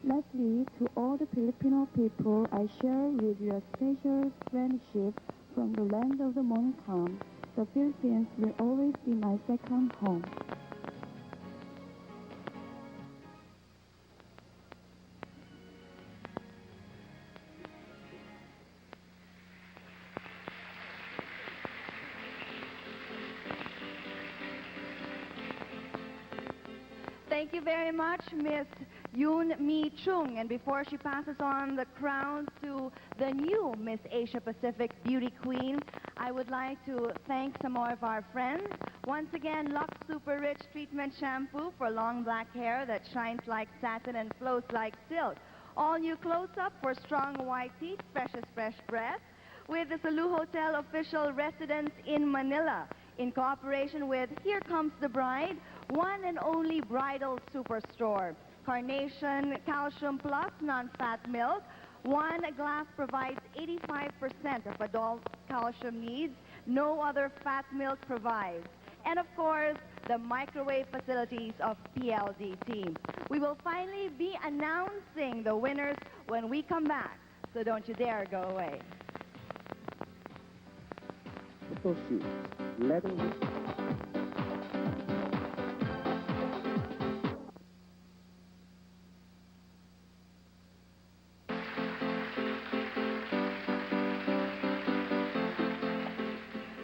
Lastly, to all the Filipino people, I share with you a special friendship from the land of the morning calm. The Philippines will always be my second home. Thank you very much, Miss Yoon Mi Chung. And before she passes on the crown to the new Miss Asia Pacific Beauty Queen, I would like to thank some more of our friends. Once again, Lux Super Rich Treatment Shampoo for long black hair that shines like satin and flows like silk. All new close-up for strong white teeth, precious fresh breath, with the Salou Hotel official residence in Manila. In cooperation with Here Comes the Bride, one and only bridal superstore. Carnation Calcium Plus non-fat milk. One glass provides 85% of adult calcium needs. No other fat milk provides. And of course, the microwave facilities of PLDT. We will finally be announcing the winners when we come back. So don't you dare go away. Associate, leather with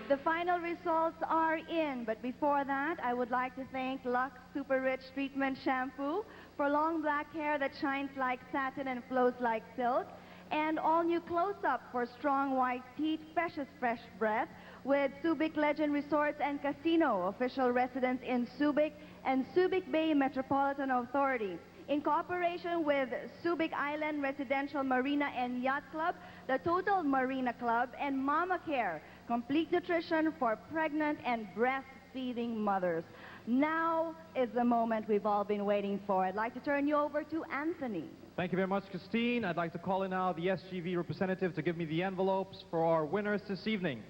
The final results are in, but before that, I would like to thank Lux Super Rich Treatment Shampoo for long black hair that shines like satin and flows like silk, And all-new close-up for strong white teeth, freshest fresh breath with Subic Legend Resorts and Casino, official residence in Subic and Subic Bay Metropolitan Authority. In cooperation with Subic Island Residential Marina and Yacht Club, the Total Marina Club, and Mama Care, complete nutrition for pregnant and breastfeeding mothers. Now is the moment we've all been waiting for. I'd like to turn you over to Anthony. Thank you very much, Christine. I'd like to call in now the SGV representative to give me the envelopes for our winners this evening.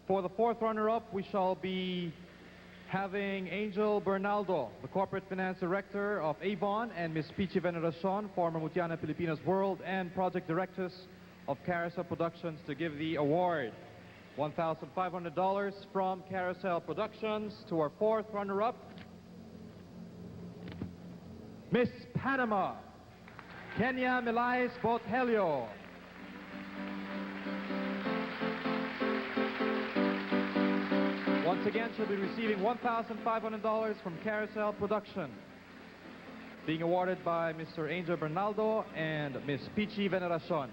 For the fourth runner-up, we shall be having Angel Bernaldo, the Corporate Finance Director of Avon, and Ms. Pichi Veneracion, former Mutiana Pilipinas World and Project Directress of Carousel Productions, to give the award. $1,500 from Carousel Productions. To our fourth runner-up, Miss Panama, Kenya Milais Botelho. Once again, she'll be receiving $1,500 from Carousel Production, being awarded by Mr. Angel Bernaldo and Miss Pichi Veneracion.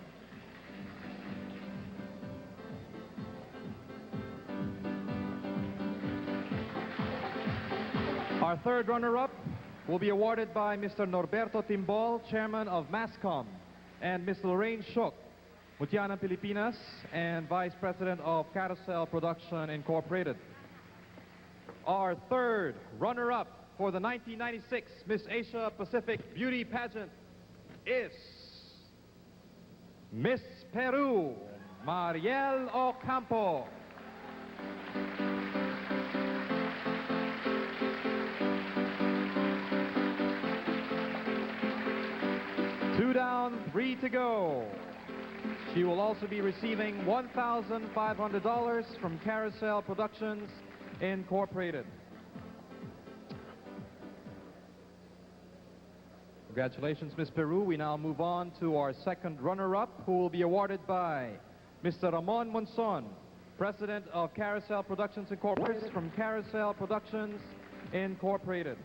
Our third runner-up will be awarded by Mr. Norberto Timbol, Chairman of MASCOM, and Ms. Lorraine Shook, Mutiana Pilipinas, and Vice President of Carousel Production Incorporated. Our third runner-up for the 1996 Miss Asia Pacific Beauty Pageant is Miss Peru, Mariel Ocampo. Two down, three to go. She will also be receiving $1,500 from Carousel Productions Incorporated. Congratulations, Miss Peru. We now move on to our second runner-up, who will be awarded by Mr. Ramon Monson, President of Carousel Productions Incorporated, from Carousel Productions Incorporated.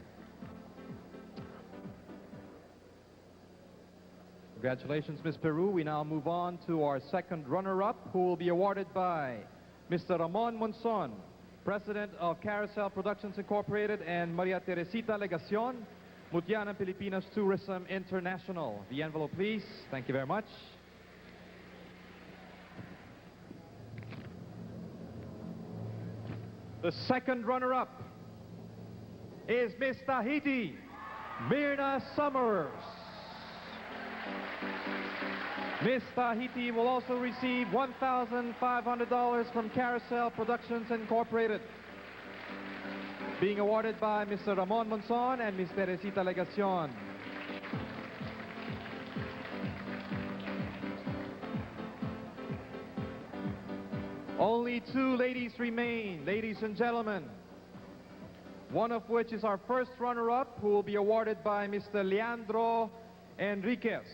Congratulations, Ms. Peru. We now move on to our second runner-up, who will be awarded by Mr. Ramon Monson, President of Carousel Productions Incorporated, and Maria Teresita Legacion, Mutiana Pilipinas Tourism International. The envelope, please. Thank you very much. The second runner-up is Miss Tahiti, Myrna Summers. Miss Tahiti will also receive $1,500 from Carousel Productions Incorporated, being awarded by Mr. Ramon Monson and Ms. Teresita Legacion. Only two ladies remain, ladies and gentlemen, one of which is our first runner-up, who will be awarded by Mr. Leandro Enriquez,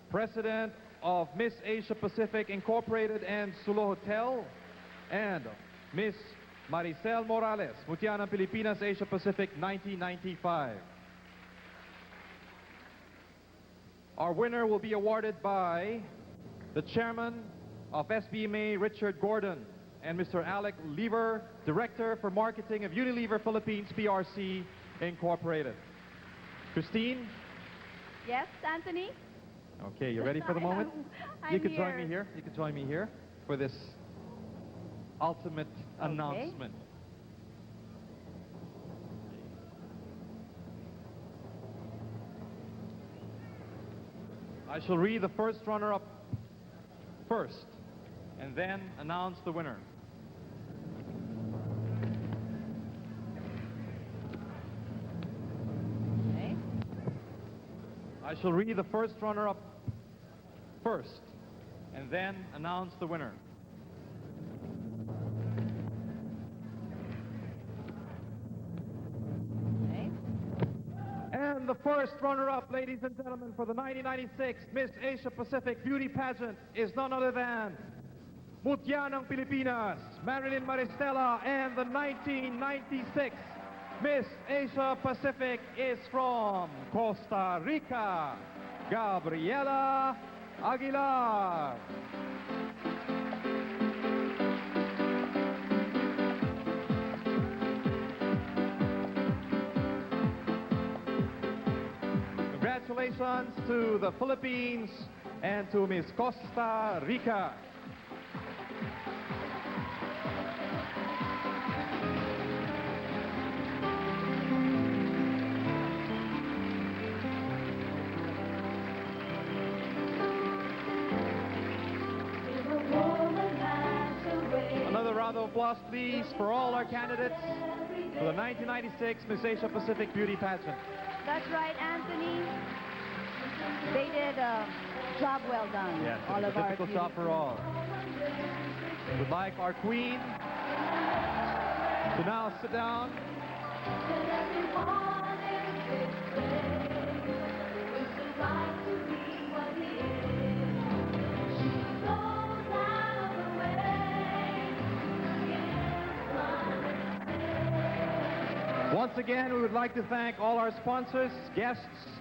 President of Miss Asia Pacific Incorporated and Sulo Hotel, and Miss Maricel Morales, Mutiana Pilipinas Asia Pacific 1995. Our winner will be awarded by the Chairman of SBMA, Richard Gordon, and Mr. Alec Lever, Director for Marketing of Unilever Philippines PRC Incorporated. Christine? Yes, Anthony? Okay, you ready for the moment? You can join me here. here. You can join me here for this ultimate announcement. I shall read the first runner-up first, and then announce the winner. Okay. I shall read the first runner-up first, and then announce the winner. Okay. And the first runner-up, ladies and gentlemen, for the 1996 Miss Asia Pacific Beauty Pageant is none other than Mutianang Pilipinas, Marilyn Maristela, and the 1996 Miss Asia Pacific is from Costa Rica, Gabriela Aguilar. Congratulations to the Philippines and to Miss Costa Rica. Another round of applause, please, for all our candidates for the 1996 Miss Asia Pacific Beauty Pageant. That's right, Anthony. They did a job well done. Yes, all it's of a our difficult job for all. We'd like our queen to now sit down. Once again, we would like to thank all our sponsors, guests,